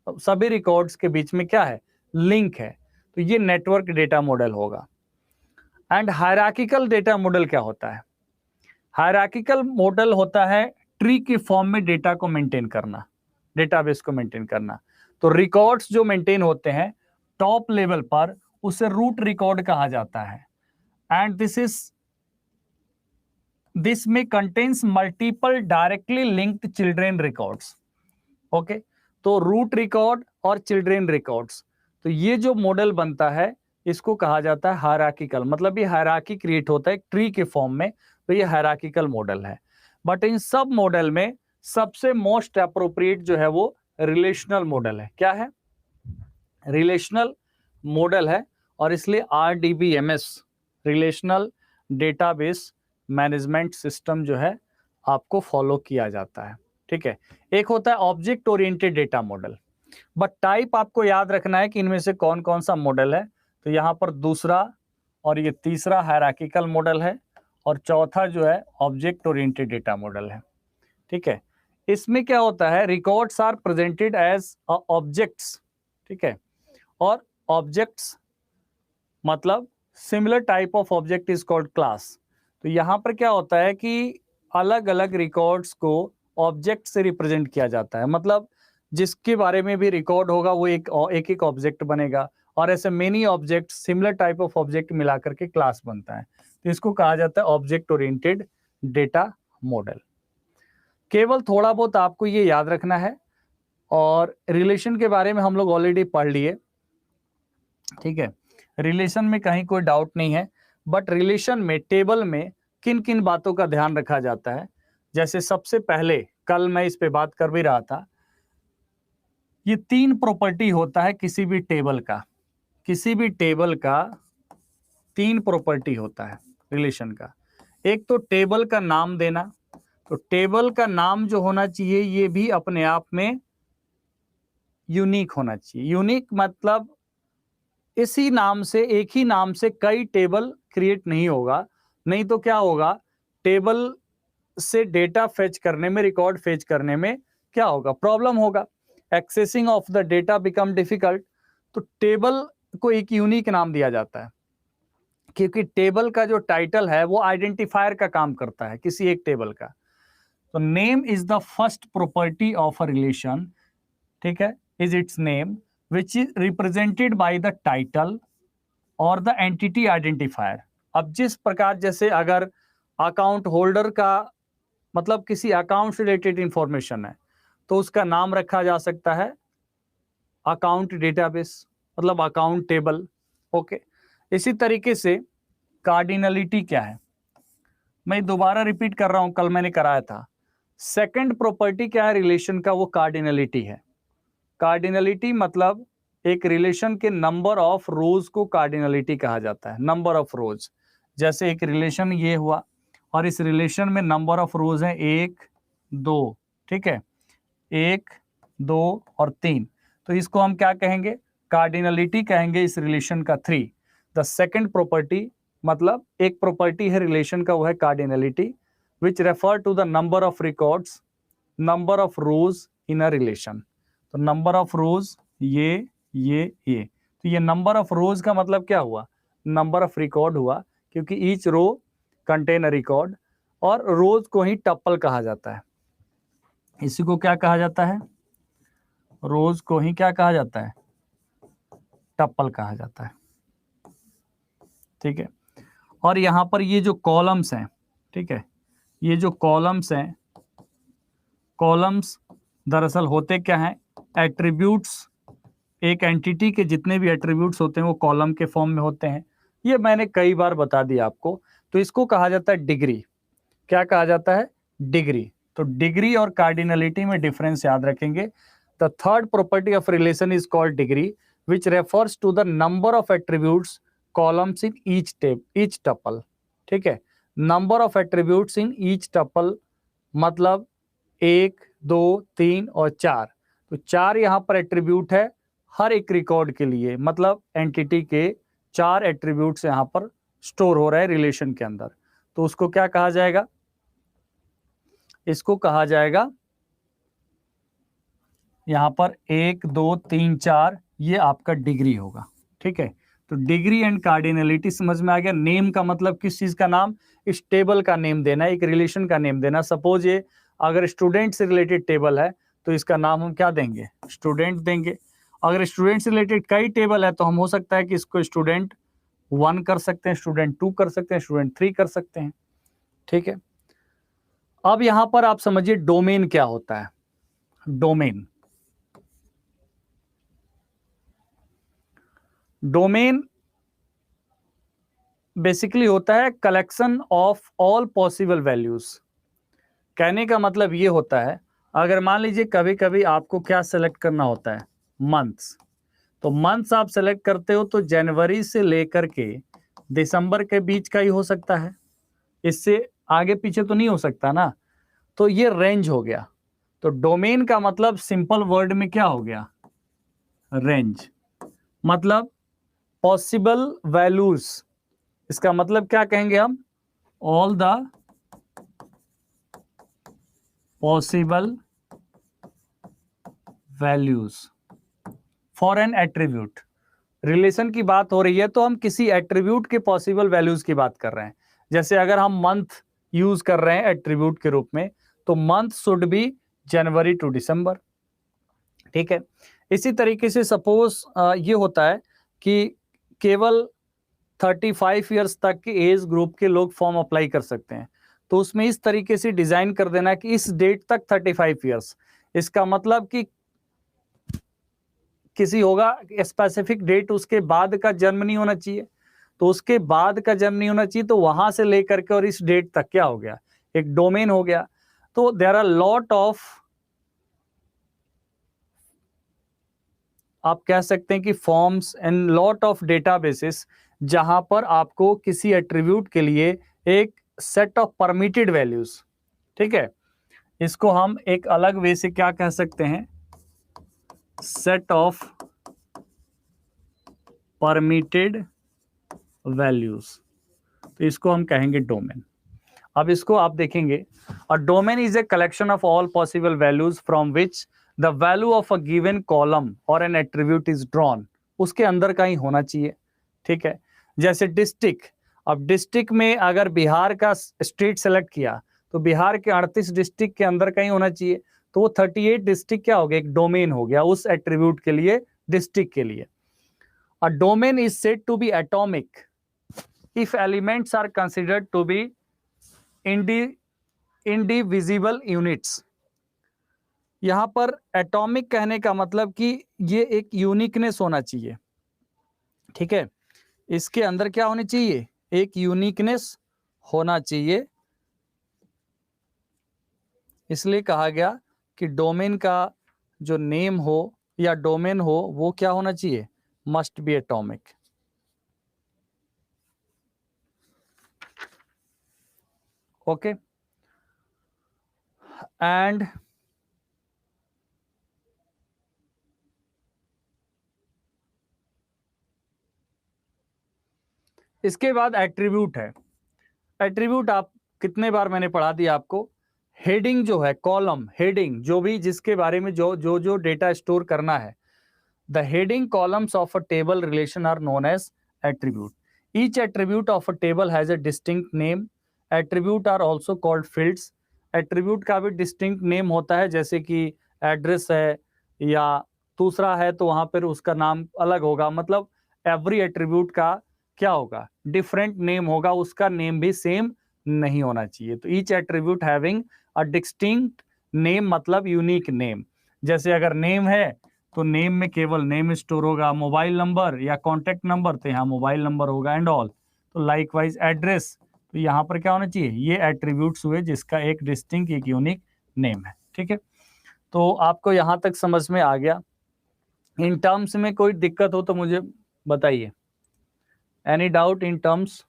सभी रिकॉर्ड्स के बीच में क्या है? लिंक है। तो ये नेटवर्क डेटा मॉडल होगा। एंड हायरार्किकल डेटा मॉडल क्या होता है? हायरार्किकल मॉडल होता है ट्री के फॉर्म में डेटा को मेंटेन करना, डेटाबेस को मेंटेन करना। तो रिकॉर्ड्स जो मेंटेन होते हैं टॉप लेवल पर, उसे रूट रिकॉर्ड कहा जाता है। एंड दिस में contains multiple directly linked children records. Okay, तो रूट रिकॉर्ड और चिल्ड्रेन रिकॉर्ड्स, तो ये जो मॉडल बनता है इसको कहा जाता है हायरार्किकल। मतलब ये हायरार्की क्रिएट होता है ट्री के फॉर्म में, तो ये हायरार्किकल मॉडल है। बट इन सब मॉडल में सबसे मोस्ट अप्रोप्रिएट जो है वो रिलेशनल मॉडल है। क्या है? रिलेशनल मॉडल है। और इसलिए RDBMS relational database management system जो है आपको फॉलो किया जाता है। ठीक है, एक होता है object oriented data model, but type आपको याद रखना है कि इनमें से कौन कौन सा मॉडल है। तो यहाँ पर दूसरा और ये तीसरा हायरार्किकल मॉडल है और चौथा जो है ऑब्जेक्ट ओरिएंटेड डेटा मॉडल है। ठीक है, इसमें क्या होता है, records are presented as objects. ठीक है, और ऑब्जेक्ट्स मतलब similar type of object is called class. तो यहाँ पर क्या होता है कि अलग अलग रिकॉर्ड्स को ऑब्जेक्ट से रिप्रेजेंट किया जाता है, मतलब जिसके बारे में भी रिकॉर्ड होगा वो एक एक ऑब्जेक्ट बनेगा, और ऐसे many object similar type of object मिला करके क्लास बनता है। तो इसको कहा जाता है ऑब्जेक्ट ओरिएंटेड डेटा मॉडल। केवल थोड़ा बहुत आपको ये याद रखना है, और रिलेशन के बारे में हम लोग ऑलरेडी पढ़ लिए। ठीक है, रिलेशन में कहीं कोई डाउट नहीं है, बट रिलेशन में टेबल में किन किन बातों का ध्यान रखा जाता है। जैसे सबसे पहले कल मैं इस पे बात कर भी रहा था, ये 3 प्रॉपर्टी होता है किसी भी टेबल का। किसी भी टेबल का 3 प्रॉपर्टी होता है रिलेशन का। एक तो टेबल का नाम देना, तो टेबल का नाम जो होना चाहिए ये भी अपने आप में यूनिक होना चाहिए। यूनिक मतलब इसी नाम से, एक ही नाम से कई टेबल क्रिएट नहीं होगा, नहीं तो क्या होगा, टेबल से डेटा फेच करने में, रिकॉर्ड फेच करने में क्या होगा, प्रॉब्लम होगा, accessing of the data become difficult. तो टेबल को एक यूनिक नाम दिया जाता है, क्योंकि टेबल का जो टाइटल है वो आइडेंटिफायर का काम करता है किसी एक टेबल का। तो name is the first property of a relation. ठीक है, is it's name which is represented by the title और द एंटिटी आइडेंटिफायर। अब जिस प्रकार, जैसे अगर अकाउंट होल्डर का मतलब किसी अकाउंट से रिलेटेड इंफॉर्मेशन है तो उसका नाम रखा जा सकता है अकाउंट डेटाबेस, मतलब अकाउंट टेबल। ओके, इसी तरीके से कार्डिनलिटी क्या है, मैं दोबारा रिपीट कर रहा हूं, कल मैंने कराया था। सेकंड प्रॉपर्टी क्या है रिलेशन का, वो कार्डिनलिटी है। कार्डिनलिटी मतलब एक रिलेशन के नंबर ऑफ रोज को कार्डिनलिटी कहा जाता है, नंबर ऑफ रोज। जैसे एक रिलेशन ये हुआ और इस रिलेशन में नंबर ऑफ रोज है 1 2। ठीक है, 1 2 और 3, तो इसको हम क्या कहेंगे, कार्डिनलिटी कहेंगे इस रिलेशन का 3। द सेकंड प्रॉपर्टी मतलब एक प्रॉपर्टी है रिलेशन का, वो है cardinality, which refer to the number of records, number of rows in a relation. तो नंबर ऑफ रोज ये तो ये नंबर ऑफ रोज का मतलब क्या हुआ, नंबर ऑफ रिकॉर्ड हुआ, क्योंकि each row contain a record, और रोज को ही टप्पल कहा जाता है। इसी को क्या कहा जाता है, रोज को ही क्या कहा जाता है, टप्पल कहा जाता है। ठीक है, और यहां पर ये जो कॉलम्स हैं, ठीक है, ये जो कॉलम्स हैं, कॉलम्स दरअसल होते क्या हैं, एट्रीब्यूट्स। एक एंटिटी के जितने भी एट्रीब्यूट्स होते हैं वो कॉलम के फॉर्म में होते हैं। ये मैंने कई बार बता दिया आपको। तो इसको कहा जाता है डिग्री। क्या कहा जाता है, डिग्री। तो डिग्री और कार्डिनलिटी में डिफरेंस याद रखेंगे। The third property of relation is called degree, which refers to the number of attributes columns in each tuple. ठीक है, number of attributes in each tuple मतलब 1 2 3 और 4। तो 4 यहाँ पर एट्रीब्यूट है हर एक रिकॉर्ड के लिए, मतलब एंटिटी के 4 एट्रीब्यूट्स यहाँ पर स्टोर हो रहे हैं रिलेशन के अंदर। तो उसको क्या कहा जाएगा, इसको कहा जाएगा यहाँ पर 1 2 3 4, ये आपका डिग्री होगा। ठीक है, तो डिग्री एंड कार्डिनलिटी समझ में आ गया। नेम का मतलब किस चीज का नाम, इस टेबल का नेम देना, एक रिलेशन का नेम देना। सपोज ये अगर स्टूडेंट से रिलेटेड टेबल है तो इसका नाम हम क्या देंगे, स्टूडेंट देंगे। अगर स्टूडेंट से रिलेटेड कई टेबल है तो हम हो सकता है कि इसको स्टूडेंट 1 कर सकते हैं, स्टूडेंट 2 कर सकते हैं, स्टूडेंट 3 कर सकते हैं। ठीक है, अब यहां पर आप समझिए डोमेन क्या होता है। डोमेन, डोमेन बेसिकली होता है collection of all possible values. कहने का मतलब ये होता है, अगर मान लीजिए कभी कभी आपको क्या सेलेक्ट करना होता है, मंथ्स, तो मंथ्स आप सेलेक्ट करते हो तो जनवरी से लेकर के दिसंबर के बीच का ही हो सकता है, इससे आगे पीछे तो नहीं हो सकता ना। तो ये रेंज हो गया। तो डोमेन का मतलब सिंपल वर्ड में क्या हो गया, रेंज, मतलब पॉसिबल वैल्यूज। इसका मतलब क्या कहेंगे हम, all the possible values for an attribute. Relation की बात हो रही है तो हम किसी एट्रीब्यूट के पॉसिबल वैल्यूज की बात कर रहे हैं। जैसे अगर हम मंथ यूज कर रहे हैं एट्रीब्यूट के रूप में, तो month should be January to December. ठीक है, इसी तरीके से सपोज ये होता है कि केवल 35 ईयर्स तक के एज ग्रुप के लोग फॉर्म अप्लाई कर सकते हैं। तो उसमें इस तरीके से डिजाइन कर देना कि इस डेट तक 35 ईयर्स, इसका मतलब कि किसी होगा स्पेसिफिक डेट, उसके बाद का जन्म नहीं होना चाहिए। तो उसके बाद का जन्म नहीं होना चाहिए, तो वहां से लेकर के और इस डेट तक क्या हो गया, एक डोमेन हो गया। तो देयर आर लॉट ऑफ, आप कह सकते हैं कि forms and lot of databases, जहां पर आपको किसी एट्रीब्यूट के लिए एक सेट ऑफ परमिटेड वैल्यूज, ठीक है, इसको हम एक अलग वे से क्या कह सकते हैं, सेट ऑफ परमिटेड वैल्यूज, तो इसको हम कहेंगे डोमेन। अब इसको आप देखेंगे, अ domain is a collection of all possible values from which the value of a given column और एन एट्रीब्यूट इज ड्रॉन। उसके अंदर का ही होना चाहिए। ठीक है, जैसे डिस्ट्रिक्ट, अब डिस्ट्रिक्ट में अगर बिहार का स्टेट सेलेक्ट किया तो बिहार के 38 डिस्ट्रिक्ट के अंदर का ही होना चाहिए। तो वो 38 डिस्ट्रिक्ट क्या हो गया, एक डोमेन हो गया उस एट्रीब्यूट के लिए, डिस्ट्रिक्ट के लिए। A domain is said to be atomic if elements are considered to be indivisible units। यहां पर एटॉमिक कहने का मतलब कि ये एक यूनिकनेस होना चाहिए। ठीक है, इसके अंदर क्या होनी चाहिए, एक यूनिकनेस होना चाहिए। इसलिए कहा गया कि डोमेन का जो नेम हो या डोमेन हो वो क्या होना चाहिए, must be atomic. Okay, and इसके बाद एट्रीब्यूट है। एट्रीब्यूट आप कितने बार मैंने पढ़ा दिया आपको, हेडिंग जो है, कॉलम हेडिंग, जो भी जिसके बारे में जो डेटा स्टोर करना है, the heading columns of a table relation are known as attribute. Each attribute of a table has a distinct name. Attribute are also called fields. Attribute का भी डिस्टिंक्ट नेम होता है, जैसे कि एड्रेस है या दूसरा है तो वहां पर उसका नाम अलग होगा। मतलब एवरी एट्रीब्यूट का क्या होगा, डिफरेंट नेम होगा, उसका नेम भी सेम नहीं होना चाहिए। तो each attribute having a distinct name, मतलब यूनिक नेम। जैसे अगर नेम है तो नेम में केवल नेम स्टोर होगा, मोबाइल नंबर या कॉन्टेक्ट नंबर तो यहाँ मोबाइल नंबर होगा एंड ऑल। तो लाइकवाइज एड्रेस, तो यहाँ पर क्या होना चाहिए, ये एट्रीब्यूट्स हुए जिसका एक डिस्टिंक्ट, एक यूनिक नेम है। ठीक है, तो आपको यहाँ तक समझ में आ गया। इन टर्म्स में कोई दिक्कत हो तो मुझे बताइए, एनी डाउट इन टर्म्स।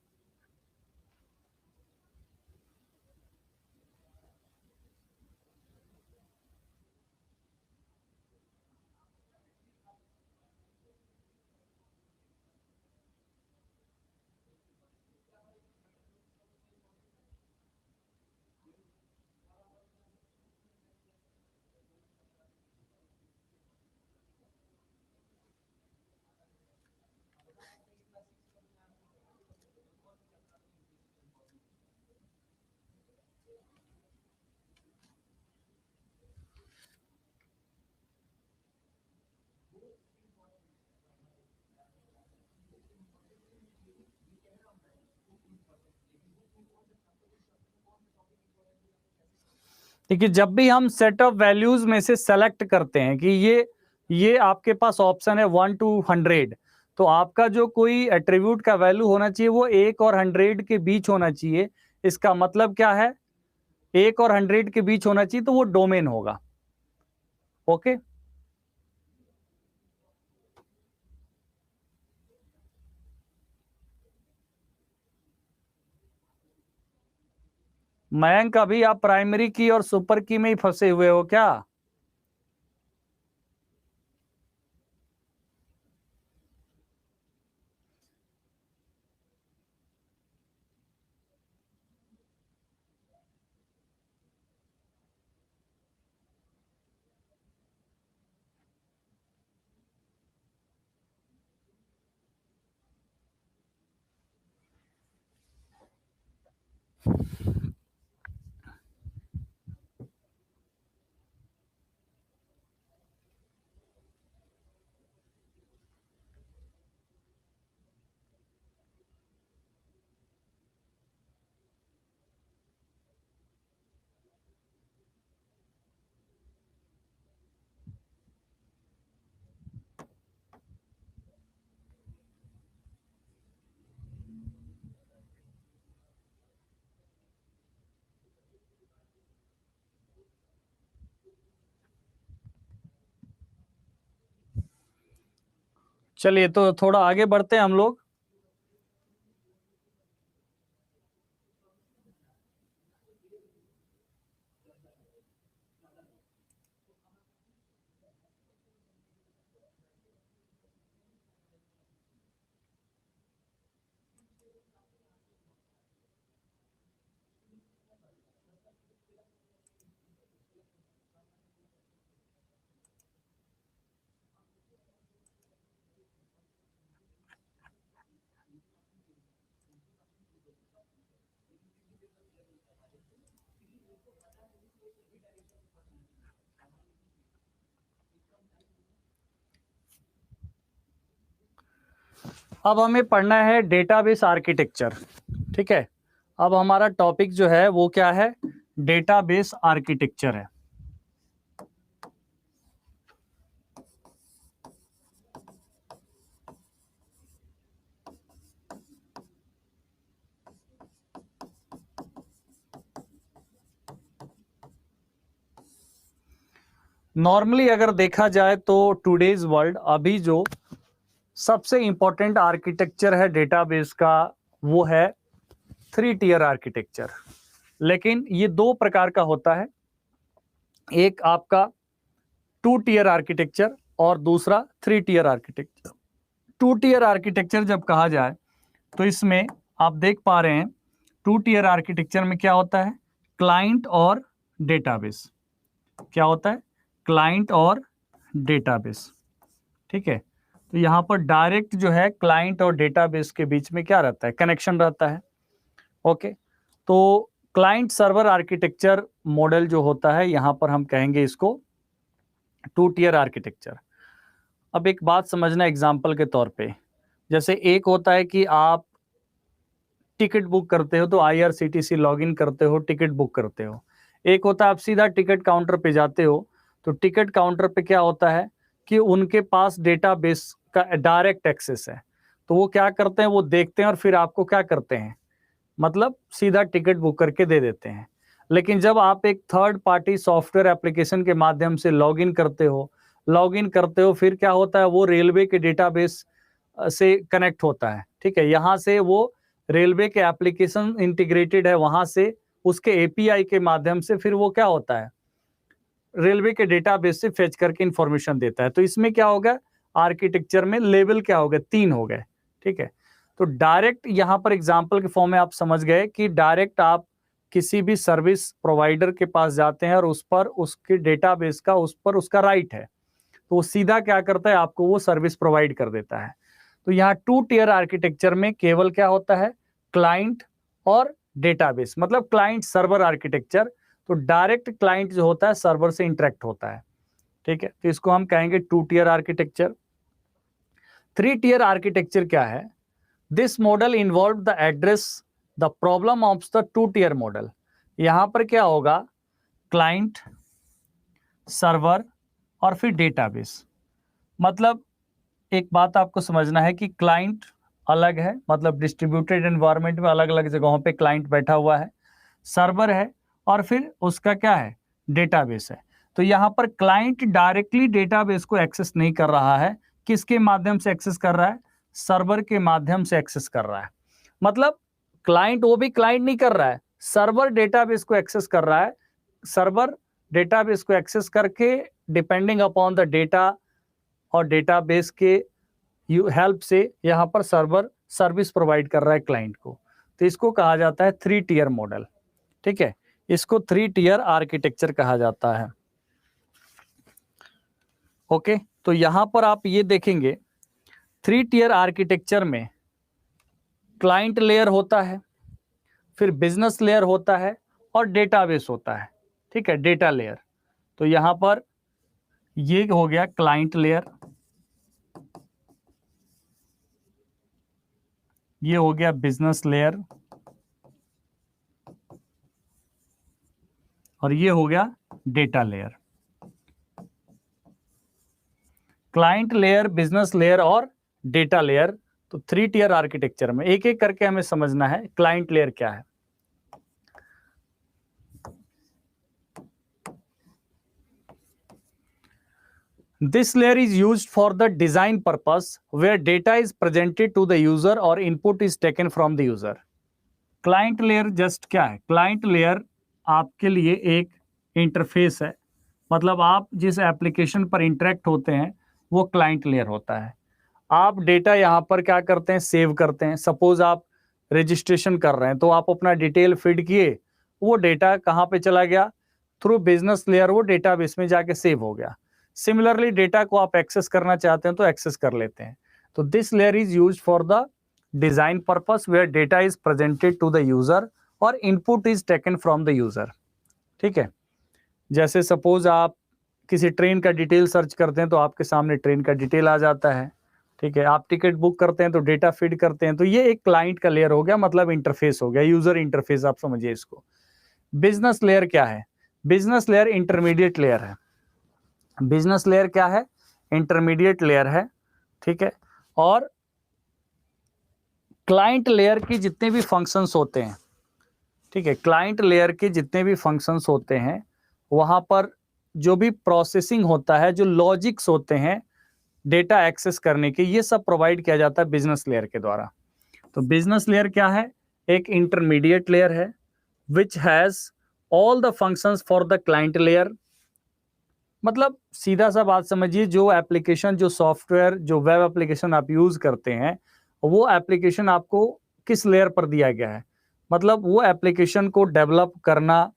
देखिए, जब भी हम सेट ऑफ वैल्यूज में से सेलेक्ट करते हैं कि ये आपके पास ऑप्शन है 1 to 100, तो आपका जो कोई एट्रीब्यूट का वैल्यू होना चाहिए वो 1 और 100 के बीच होना चाहिए। इसका मतलब क्या है, 1 और 100 के बीच होना चाहिए तो वो डोमेन होगा। ओके, मयंक, अभी आप प्राइमरी की और सुपर की में ही फंसे हुए हो क्या? चलिए तो थोड़ा आगे बढ़ते हैं हम लोग। अब हमें पढ़ना है डेटाबेस आर्किटेक्चर। ठीक है, अब हमारा टॉपिक जो है वो क्या है? डेटाबेस आर्किटेक्चर है। नॉर्मली अगर देखा जाए तो टुडेज वर्ल्ड अभी जो सबसे इंपॉर्टेंट आर्किटेक्चर है डेटाबेस का वो है 3 टियर आर्किटेक्चर। लेकिन ये 2 प्रकार का होता है, एक आपका 2 टियर आर्किटेक्चर और दूसरा 3 टियर आर्किटेक्चर। 2 टियर आर्किटेक्चर जब कहा जाए तो इसमें आप देख पा रहे हैं 2 टियर आर्किटेक्चर में क्या होता है? क्लाइंट और डेटाबेस। क्या होता है? क्लाइंट और डेटाबेस। ठीक है, तो यहाँ पर डायरेक्ट जो है क्लाइंट और डेटाबेस के बीच में क्या रहता है? कनेक्शन रहता है। ओके, तो क्लाइंट सर्वर आर्किटेक्चर मॉडल जो होता है यहाँ पर हम कहेंगे इसको 2 टियर आर्किटेक्चर। अब एक बात समझना एग्जाम्पल के तौर पे, जैसे एक होता है कि आप टिकट बुक करते हो तो IRCTC लॉगिन करते हो, टिकट बुक करते हो। एक होता है आप सीधा टिकट काउंटर पे जाते हो, तो टिकट काउंटर पे क्या होता है कि उनके पास डेटाबेस का डायरेक्ट एक्सेस है, तो वो क्या करते हैं, वो देखते हैं और फिर आपको क्या करते हैं, मतलब सीधा टिकट बुक करके दे देते हैं। लेकिन जब आप एक थर्ड पार्टी सॉफ्टवेयर एप्लीकेशन के माध्यम से लॉगिन करते हो फिर क्या होता है, वो रेलवे के डेटाबेस से कनेक्ट होता है। ठीक है, यहाँ से वो रेलवे के एप्लीकेशन इंटीग्रेटेड है, वहां से उसके API के माध्यम से फिर वो क्या होता है, रेलवे के डेटाबेस से फेच करके इंफॉर्मेशन देता है। तो इसमें क्या होगा, आर्किटेक्चर में लेवल क्या हो गए, 3 हो गए। ठीक है, तो डायरेक्ट यहाँ पर एग्जाम्पल के फॉर्म में आप समझ गए कि डायरेक्ट आप किसी भी सर्विस प्रोवाइडर के पास जाते हैं और उस पर उसके डेटाबेस का उस पर उसका राइट है, तो वो सीधा क्या करता है, आपको वो सर्विस प्रोवाइड कर देता है। तो यहाँ 2 टियर आर्किटेक्चर में केवल क्या होता है, क्लाइंट और डेटाबेस, मतलब क्लाइंट सर्वर आर्किटेक्चर। तो डायरेक्ट क्लाइंट जो होता है सर्वर से इंटरेक्ट होता है। ठीक है, तो इसको हम कहेंगे 2 टियर आर्किटेक्चर। 3 टियर आर्किटेक्चर क्या है? This model involve the address the problem of the 2 tier model. यहां पर क्या होगा, क्लाइंट, सर्वर और फिर डेटाबेस। मतलब एक बात आपको समझना है कि क्लाइंट अलग है, मतलब डिस्ट्रीब्यूटेड एनवायरनमेंट में अलग अलग जगहों पे क्लाइंट बैठा हुआ है, सर्वर है और फिर उसका क्या है, डेटाबेस है। तो यहाँ पर क्लाइंट डायरेक्टली डेटाबेस को एक्सेस नहीं कर रहा है, किसके माध्यम से एक्सेस कर रहा है, सर्वर के माध्यम से एक्सेस कर रहा है। मतलब क्लाइंट वो भी क्लाइंट नहीं कर रहा है, सर्वर डेटाबेस को एक्सेस कर रहा है, सर्वर डेटाबेस को एक्सेस करके डिपेंडिंग अपॉन द डेटा और डेटाबेस के हेल्प से यहाँ पर सर्वर सर्विस प्रोवाइड कर रहा है क्लाइंट को। तो इसको कहा जाता है 3 टियर मॉडल। ठीक है, इसको 3 टियर आर्किटेक्चर कहा जाता है। ओके, तो यहां पर आप ये देखेंगे 3 टियर आर्किटेक्चर में क्लाइंट लेयर होता है, फिर बिजनेस लेयर होता है और डेटाबेस होता है। ठीक है, डेटा लेयर। तो यहां पर ये हो गया क्लाइंट लेयर, ये हो गया बिजनेस लेयर और ये हो गया data layer. Client layer, business layer और डेटा लेयर। तो 3 टियर आर्किटेक्चर में एक एक करके हमें समझना है क्लाइंट लेयर क्या है। This layer is used for the design purpose where data is presented to the user or input is taken from the user. Client layer just क्या है? Client layer आपके लिए एक इंटरफेस है, मतलब आप जिस एप्लीकेशन पर इंटरेक्ट होते हैं वो क्लाइंट लेयर होता है। आप डेटा यहाँ पर क्या करते हैं, सेव करते हैं। सपोज आप रजिस्ट्रेशन कर रहे हैं तो आप अपना डिटेल फीड किए, वो डेटा कहाँ पे चला गया, थ्रू बिजनेस लेयर वो डेटाबेस में जाके सेव हो गया। सिमिलरली डेटा को आप एक्सेस करना चाहते हैं तो एक्सेस कर लेते हैं। तो this layer is used for the design purpose where data is presented to the user और input is taken from the user. ठीक है, जैसे सपोज आप किसी ट्रेन का डिटेल सर्च करते हैं तो आपके सामने ट्रेन का डिटेल आ जाता है। ठीक है, आप टिकट बुक करते हैं तो डेटा फीड करते हैं। तो ये एक क्लाइंट का लेयर हो गया, मतलब इंटरफेस हो गया, यूजर इंटरफेस आप समझिए इसको। बिजनेस लेयर क्या है? बिजनेस लेयर इंटरमीडिएट लेयर है। बिजनेस लेयर क्या है? इंटरमीडिएट लेयर है। ठीक है, और क्लाइंट लेयर के जितने भी फंक्शंस होते हैं, ठीक है, क्लाइंट लेयर के जितने भी फंक्शंस होते हैं वहां पर जो भी प्रोसेसिंग होता है, जो लॉजिक्स होते हैं डेटा एक्सेस करने के, ये सब प्रोवाइड किया जाता है बिजनेस लेयर के द्वारा। तो बिजनेस लेयर क्या है? एक इंटरमीडिएट लेयर है which has all the functions for the client layer. मतलब सीधा सा बात समझिए, जो एप्लीकेशन, जो सॉफ्टवेयर, जो वेब एप्लीकेशन आप यूज करते हैं वो एप्लीकेशन आपको किस लेयर पर दिया गया है, मतलब वो एप्लीकेशन को डेवलप करना,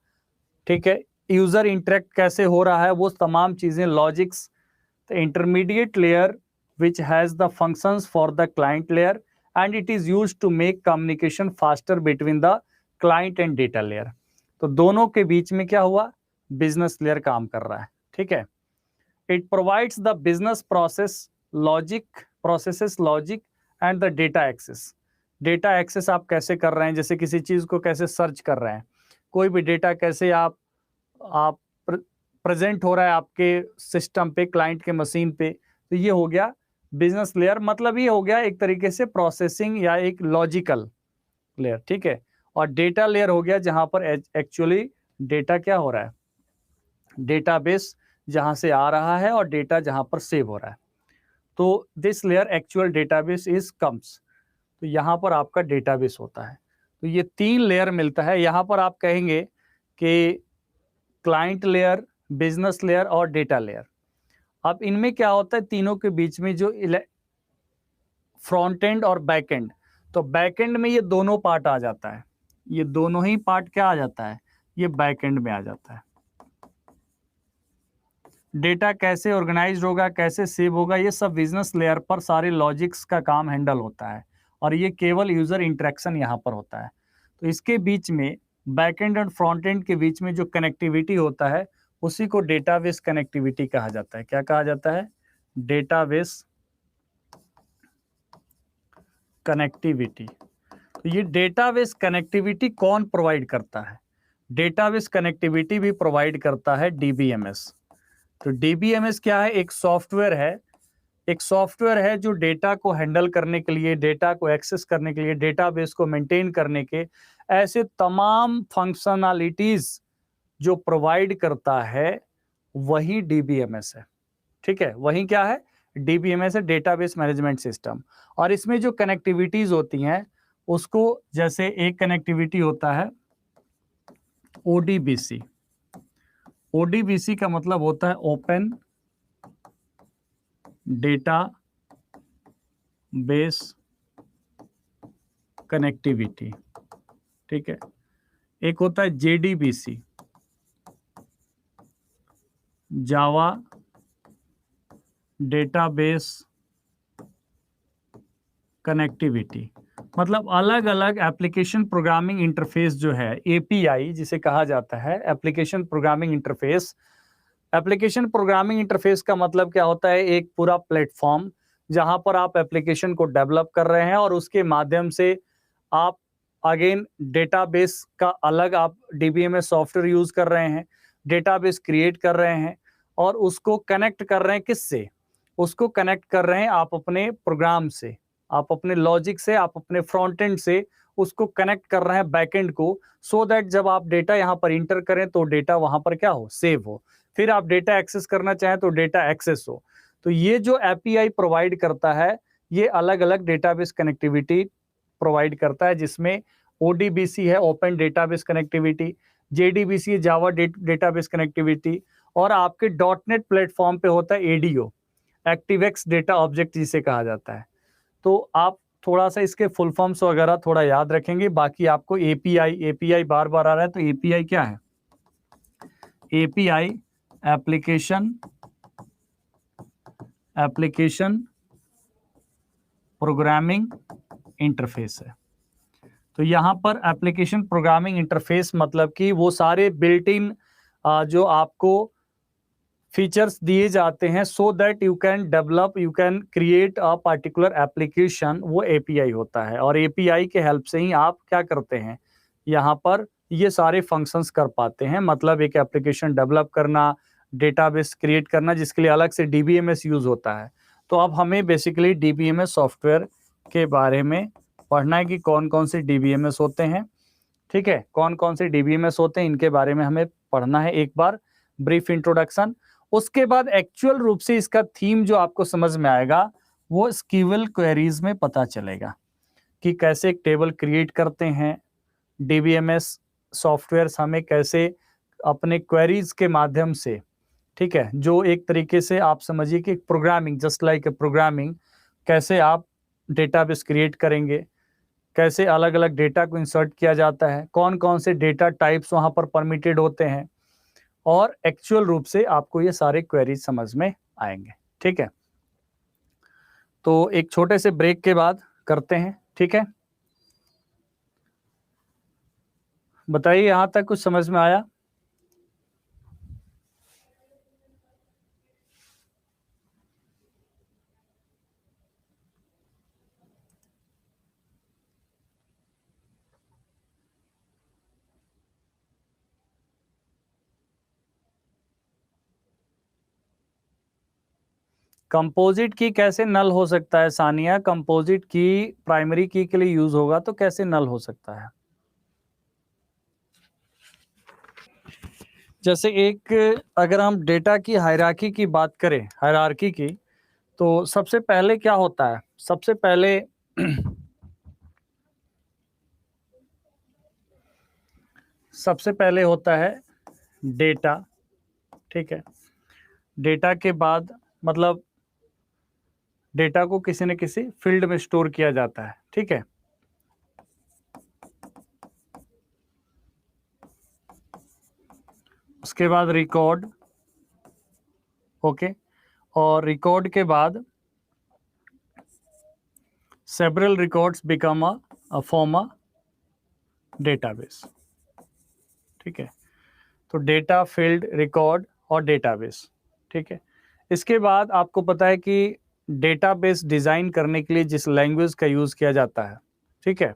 ठीक है, यूजर इंटरेक्ट कैसे हो रहा है, वो तमाम चीजें, logics. The intermediate layer which has the functions for the client layer and it is used to make communication faster between the client and data layer. तो दोनों के बीच में क्या हुआ? बिजनेस लेयर काम कर रहा है। ठीक है, it provides the business process logic, processes logic and the data access. Data access आप कैसे कर रहे हैं, जैसे किसी चीज को कैसे सर्च कर रहे हैं, कोई भी डेटा कैसे आप प्रेजेंट हो रहा है आपके सिस्टम पे, क्लाइंट के मशीन पे। तो ये हो गया बिजनेस लेयर, मतलब ये हो गया एक तरीके से प्रोसेसिंग या एक लॉजिकल लेयर। ठीक है, और डेटा लेयर हो गया जहां पर एक्चुअली डेटा क्या हो रहा है, डेटाबेस जहां से आ रहा है और डेटा जहां पर सेव हो रहा है। तो this layer actual database is comes. तो यहाँ पर आपका डेटाबेस होता है। तो ये 3 लेयर मिलता है। यहाँ पर आप कहेंगे कि क्लाइंट लेयर, बिजनेस लेयर और डेटा लेयर। अब इनमें क्या होता है, तीनों के बीच में जो फ्रंट एंड और बैक एंड, तो बैक एंड में ये दोनों पार्ट आ जाता है, ये दोनों ही पार्ट क्या आ जाता है, ये बैक एंड में आ जाता है। डेटा कैसे ऑर्गेनाइज होगा, कैसे सेव होगा, ये सब बिजनेस लेयर पर सारे लॉजिक्स का काम हैंडल होता है और ये केवल यूजर इंटरेक्शन यहाँ पर होता है। तो इसके बीच में बैकएंड और फ्रंट एंड के बीच में जो कनेक्टिविटी होता है उसी को डेटाबेस कनेक्टिविटी कहा जाता है। क्या कहा जाता है? Database connectivity. तो ये डेटाबेस कनेक्टिविटी कौन प्रोवाइड करता है? डेटाबेस कनेक्टिविटी भी प्रोवाइड करता है डीबीएमएस। तो डीबीएमएस क्या है? एक सॉफ्टवेयर है, एक सॉफ्टवेयर है जो डेटा को हैंडल करने के लिए, डेटा को एक्सेस करने के लिए, डेटाबेस को मेंटेन करने के ऐसे तमाम फंक्शनैलिटीज जो प्रोवाइड करता है वही डीबीएमएस है। ठीक है, वही क्या है? डीबीएमएस है, डेटाबेस मैनेजमेंट सिस्टम। और इसमें जो कनेक्टिविटीज होती हैं उसको, जैसे एक कनेक्टिविटी होता है ODBC, ODBC का मतलब होता है ओपन डेटा बेस कनेक्टिविटी, ठीक है। एक होता है JDBC, जावा डेटाबेस कनेक्टिविटी। मतलब अलग अलग एप्लीकेशन प्रोग्रामिंग इंटरफेस जो है, API जिसे कहा जाता है, application programming interface. Application programming interface का मतलब क्या होता है? एक पूरा प्लेटफॉर्म जहां पर आप एप्लीकेशन को डेवलप कर रहे हैं और उसके माध्यम से आप अगेन डेटाबेस का अलग आप DBMS सॉफ्टवेयर यूज कर रहे हैं, डेटाबेस क्रिएट कर रहे हैं और उसको कनेक्ट कर रहे हैं किससे? उसको कनेक्ट कर रहे हैं आप अपने प्रोग्राम से, आप अपने लॉजिक से, आप अपने फ्रंट एंड से उसको कनेक्ट कर रहे हैं बैकएंड को, सो दैट जब आप डेटा यहाँ पर इंटर करें तो डेटा वहां पर क्या हो? सेव हो। फिर आप डेटा एक्सेस करना चाहें तो डेटा एक्सेस हो। तो ये जो API प्रोवाइड करता है, ये अलग अलग डेटाबेस कनेक्टिविटी प्रोवाइड करता है, जिसमें ODBC है ओपन डेटाबेस कनेक्टिविटी, JDBC है जावा डेटाबेस कनेक्टिविटी, और आपके .NET प्लेटफॉर्म पे होता है ADO, एक्टिवेक्स डेटा ऑब्जेक्ट जिसे कहा जाता है। तो आप थोड़ा सा इसके फुल फॉर्म्स वगैरह थोड़ा याद रखेंगे। बाकी आपको API बार बार आ रहा है, तो API क्या है? API एप्लीकेशन प्रोग्रामिंग इंटरफेस है। तो यहाँ पर एप्लीकेशन प्रोग्रामिंग इंटरफेस मतलब कि वो सारे बिल्ट इन जो आपको फीचर्स दिए जाते हैं so that you can develop, you can create a particular application, वो API होता है। और API के हेल्प से ही आप क्या करते हैं? यहाँ पर ये सारे फंक्शंस कर पाते हैं। मतलब एक एप्लीकेशन डेवलप करना, डेटाबेस क्रिएट करना, जिसके लिए अलग से DBMS यूज होता है। तो अब हमें बेसिकली DBMS सॉफ्टवेयर के बारे में पढ़ना है कि कौन कौन से DBMS होते हैं, ठीक है। कौन कौन से DBMS होते हैं इनके बारे में हमें पढ़ना है एक बार, ब्रीफ इंट्रोडक्शन। उसके बाद एक्चुअल रूप से इसका थीम जो आपको समझ में आएगा वो SQL क्वेरीज में पता चलेगा कि कैसे एक टेबल क्रिएट करते हैं, DBMS सॉफ्टवेयर्स हमें कैसे अपने क्वेरीज के माध्यम से, ठीक है, जो एक तरीके से आप समझिए कि प्रोग्रामिंग, जस्ट लाइक प्रोग्रामिंग, कैसे आप डेटाबेस क्रिएट करेंगे, कैसे अलग अलग डेटा को इंसर्ट किया जाता है, कौन कौन से डेटा टाइप्स वहां पर परमिटेड होते हैं, और एक्चुअल रूप से आपको ये सारे क्वेरीज समझ में आएंगे, ठीक है। तो एक छोटे से ब्रेक के बाद करते हैं, ठीक है। बताइए यहां तक कुछ समझ में आया? कंपोजिट की कैसे नल हो सकता है सानिया? कंपोजिट की प्राइमरी की के लिए यूज होगा तो कैसे नल हो सकता है? जैसे एक, अगर हम डेटा की हायरार्की की बात करें, हायरार्की की, तो सबसे पहले क्या होता है? सबसे पहले सबसे पहले होता है डेटा, ठीक है। डेटा के बाद मतलब डेटा को किसी न किसी फील्ड में स्टोर किया जाता है, ठीक है। उसके बाद रिकॉर्ड, ओके, और रिकॉर्ड के बाद several records become a form a database, ठीक है। तो डेटा, फील्ड, रिकॉर्ड और डेटाबेस, ठीक है। इसके बाद आपको पता है कि डेटाबेस डिजाइन करने के लिए जिस लैंग्वेज का यूज किया जाता है, ठीक है,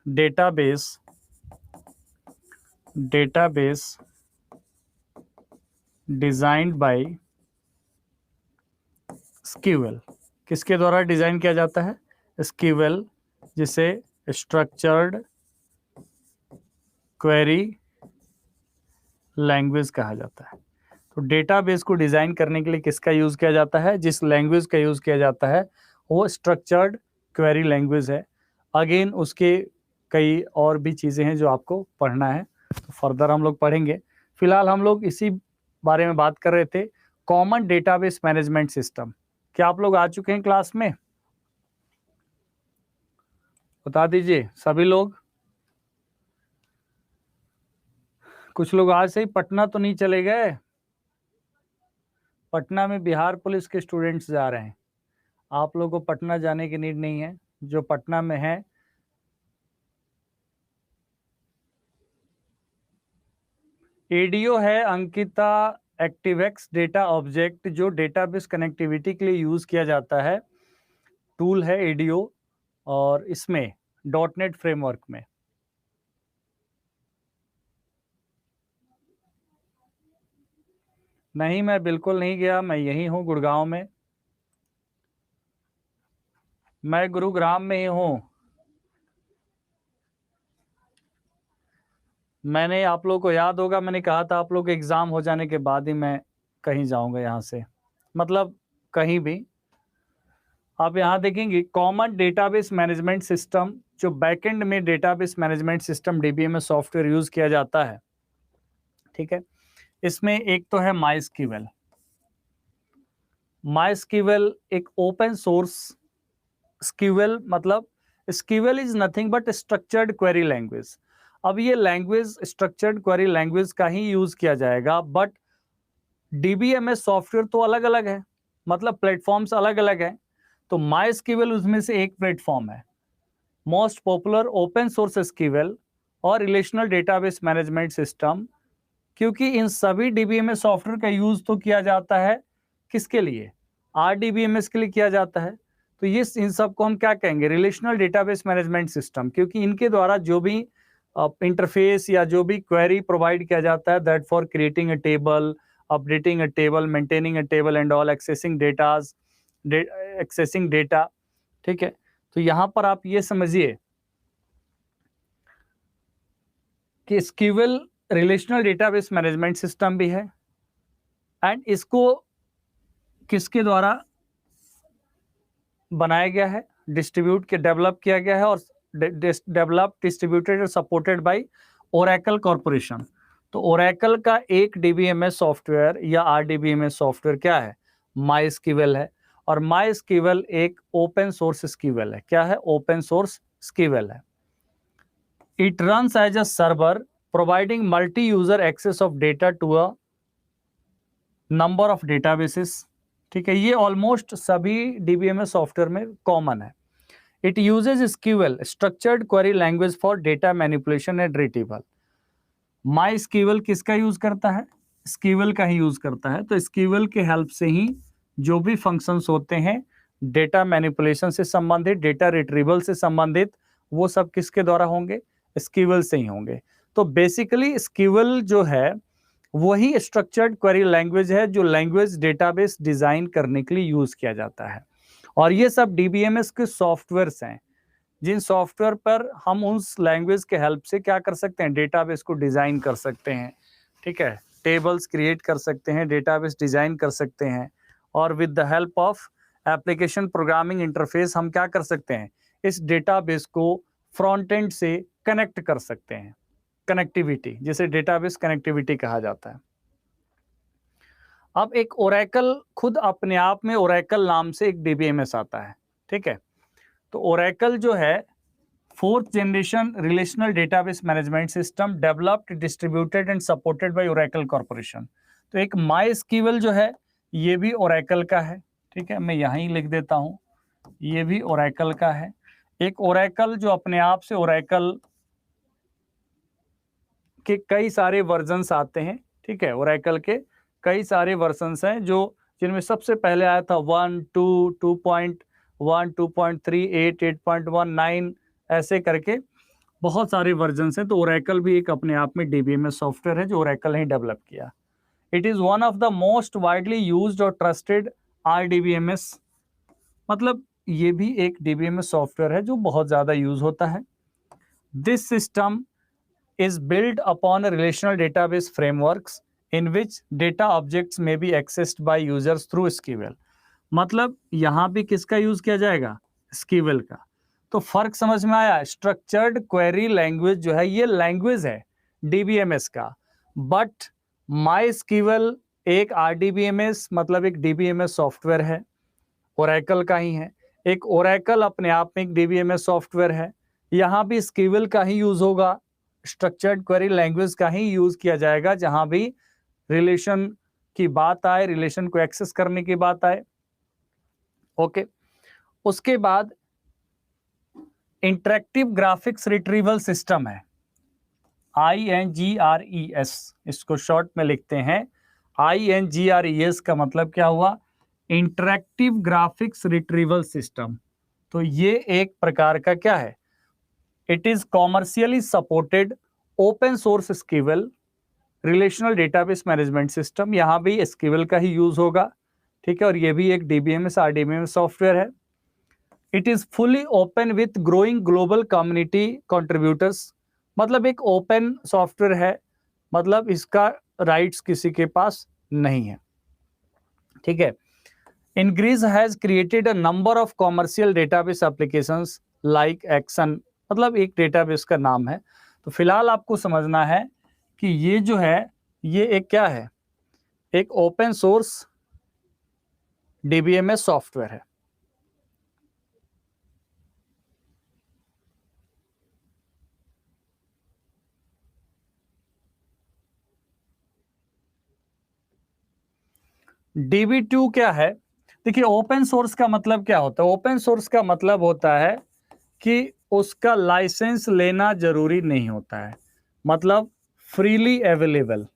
database database designed bye SQL, किसके द्वारा डिजाइन किया जाता है? SQL, जिसे स्ट्रक्चर्ड क्वेरी लैंग्वेज कहा जाता है। तो डेटाबेस को डिजाइन करने के लिए किसका यूज किया जाता है? जिस लैंग्वेज का यूज किया जाता है वो स्ट्रक्चर्ड क्वेरी लैंग्वेज है। अगेन उसके कई और भी चीजें हैं जो आपको पढ़ना है, तो फर्दर हम लोग पढ़ेंगे। फिलहाल हम लोग इसी बारे में बात कर रहे थे, कॉमन डेटाबेस मैनेजमेंट सिस्टम। क्या आप लोग आ चुके हैं क्लास में? बता दीजिए सभी लोग। कुछ लोग आज से ही पटना तो नहीं चले गए? पटना में बिहार पुलिस के स्टूडेंट्स जा रहे हैं। आप लोगों को पटना जाने की नीड नहीं है। जो पटना में है, एडीओ है अंकिता एक्टिवेक्स डेटा ऑब्जेक्ट, जो डेटाबेस कनेक्टिविटी के लिए यूज किया जाता है। टूल है एडीओ, और इसमें डॉटनेट फ्रेमवर्क में। नहीं, मैं बिल्कुल नहीं गया, मैं यही हूँ गुड़गांव में। मैं गुरुग्राम में ही हूँ। मैंने, आप लोगों को याद होगा, मैंने कहा था आप लोग एग्ज़ाम हो जाने के बाद ही मैं कहीं जाऊंगा यहाँ से, मतलब कहीं भी। आप यहाँ देखेंगे कॉमन डेटाबेस मैनेजमेंट सिस्टम, जो बैकएंड में database management system DBMS software use किया जाता है, ठीक है। इसमें एक तो है माइस्क्यूएल। माइस्क्यूएल एक ओपन सोर्स स्क्यूएल, मतलब SQL is nothing but structured query language. अब ये लैंग्वेज स्ट्रक्चर्ड क्वेरी लैंग्वेज का ही यूज किया जाएगा, बट डीबीएमएस सॉफ्टवेयर तो अलग अलग है, मतलब प्लेटफॉर्म्स अलग अलग हैं। तो माइस्क्यूएल उसमें से एक प्लेटफॉर्म है। Most popular open source SQL और रिलेशनल डेटाबेस मैनेजमेंट सिस्टम, क्योंकि इन सभी डीबीएमएस सॉफ्टवेयर का यूज तो किया जाता है किसके लिए? आरडीबीएमएस के लिए किया जाता है। तो ये इन सब को हम क्या कहेंगे? रिलेशनल डेटाबेस मैनेजमेंट सिस्टम, क्योंकि इनके द्वारा जो भी इंटरफेस या जो भी क्वेरी प्रोवाइड किया जाता है, that for creating a table, updating a table, maintaining a table and all, accessing data, ठीक है। तो यहाँ पर आप ये समझिए कि SQL relational database management system भी है, एंड इसको किसके द्वारा बनाया गया है? डिस्ट्रीब्यूट के डेवलप किया गया है, और डेवलप डिस्ट्रीब्यूटेड और सपोर्टेड बाय ओरेकल कॉर्पोरेशन। तो ओरेकल का एक डीबीएमएस सॉफ्टवेयर या आरडीबीएमएस सॉफ्टवेयर क्या है? माइस्क्यूएल है। और माइस्क्यूएल एक ओपन सोर्स स्क्यूएल है। क्या है? ओपन सोर्स स्क्यूएल है। It runs as a server, providing multi-user access of data to a number of databases, ठीक है। ये ऑलमोस्ट सभी डीबीएमएस सॉफ्टवेयर में कॉमन है। It uses SQL, structured query language, for data manipulation and retrieval. MySQL किसका use करता है? SQL का ही यूज करता है। तो स्क्यूएल के हेल्प से ही जो भी फंक्शंस होते हैं डेटा मैनिपुलेशन से संबंधित, डेटा रिट्रीवल से संबंधित, वो सब किसके द्वारा होंगे? SQL से ही होंगे। तो बेसिकली SQL जो है वही स्ट्रक्चर्ड क्वेरी लैंग्वेज है, जो लैंग्वेज डेटाबेस डिजाइन करने के लिए यूज किया जाता है। और ये सब डीबीएमएस के सॉफ्टवेयर्स हैं, जिन सॉफ्टवेयर पर हम उस लैंग्वेज के हेल्प से क्या कर सकते हैं? डेटाबेस को डिजाइन कर सकते हैं, ठीक है। टेबल्स क्रिएट कर सकते हैं, डेटाबेस डिजाइन कर सकते हैं, और with the help of application programming interface हम क्या कर सकते हैं? इस डेटाबेस को फ्रंट एंड से कनेक्ट कर सकते हैं। कनेक्टिविटी, जिसे डेटाबेस कनेक्टिविटी कहा जाता है। अब एक ओरेकल, खुद अपने आप में ओरेकल नाम से एक डीबीएमएस आता है, ठीक है। तो ओरेकल जो है 4th generation relational database management system, developed distributed and supported by Oracle corporation. तो एक माइस्क्यूएल जो है ये भी ओरेकल का है, ठीक है। मैं यहीं लिख देता हूं, ये भी ओरेकल का है। एक ओरेकल जो अपने आप से, ओरेकल के कई सारे वर्जन्स आते हैं, ठीक है। ओरेकल के कई सारे वर्जन्स हैं, जो जिनमें सबसे पहले आया था 1, 2, 2.1, 2.3, 8, 8.19, ऐसे करके बहुत सारे वर्जन्स हैं। तो ओरेकल भी एक अपने आप में डीबीएमएस सॉफ्टवेयर है, जो ओरेकल ने डेवलप किया। It is one of the most widely used और ट्रस्टेड आरडीबीएमएस, मतलब ये भी एक डीबीएमएस सॉफ्टवेयर है जो बहुत ज्यादा यूज होता है। This system is built upon a relational database frameworks in which data objects may be accessed by users through SQL। मतलब यहां भी किसका यूज किया जाएगा? SQL का। तो फर्क समझ में आया? स्ट्रक्चर्ड क्वेरी लैंग्वेज जो है ये लैंग्वेज है डीबीएमएस का, बट माई एक आरडीबीएमएस मतलब एक डीबीएमएस सॉफ्टवेयर है, ओरेकल का ही है। एक ओरेकल अपने आप में एक डीबीएमएस सॉफ्टवेयर है। यहाँ भी स्कीवल का ही यूज होगा, स्ट्रक्चर्ड क्वेरी लैंग्वेज का ही यूज किया जाएगा जहां भी रिलेशन की बात आए, रिलेशन को एक्सेस करने की बात आए। ओके, उसके बाद इंटरेक्टिव ग्राफिक्स रिट्रीवल सिस्टम है, INGRES, इसको शॉर्ट में लिखते हैं। INGRES का मतलब क्या हुआ? Interactive graphics retrieval system. तो ये एक प्रकार का क्या है? It is commercially supported open source SQL relational database management system. यहां भी स्कीवल का ही यूज होगा, ठीक है, और ये भी एक डीबीएमएस आरडीबीएमएस सॉफ्टवेयर है। It is fully open with growing global community contributors, मतलब एक ओपन सॉफ्टवेयर है, मतलब इसका राइट्स किसी के पास नहीं है, ठीक है। INGRES has created a number of commercial database applications like action, मतलब एक डेटाबेस का नाम है। तो फिलहाल आपको समझना है कि ये जो है ये एक क्या है? एक ओपन सोर्स डीबीएमएस सॉफ्टवेयर है। DB2 क्या है? देखिए, ओपन सोर्स का मतलब क्या होता है? ओपन सोर्स का मतलब होता है कि उसका लाइसेंस लेना जरूरी नहीं होता है, मतलब freely available,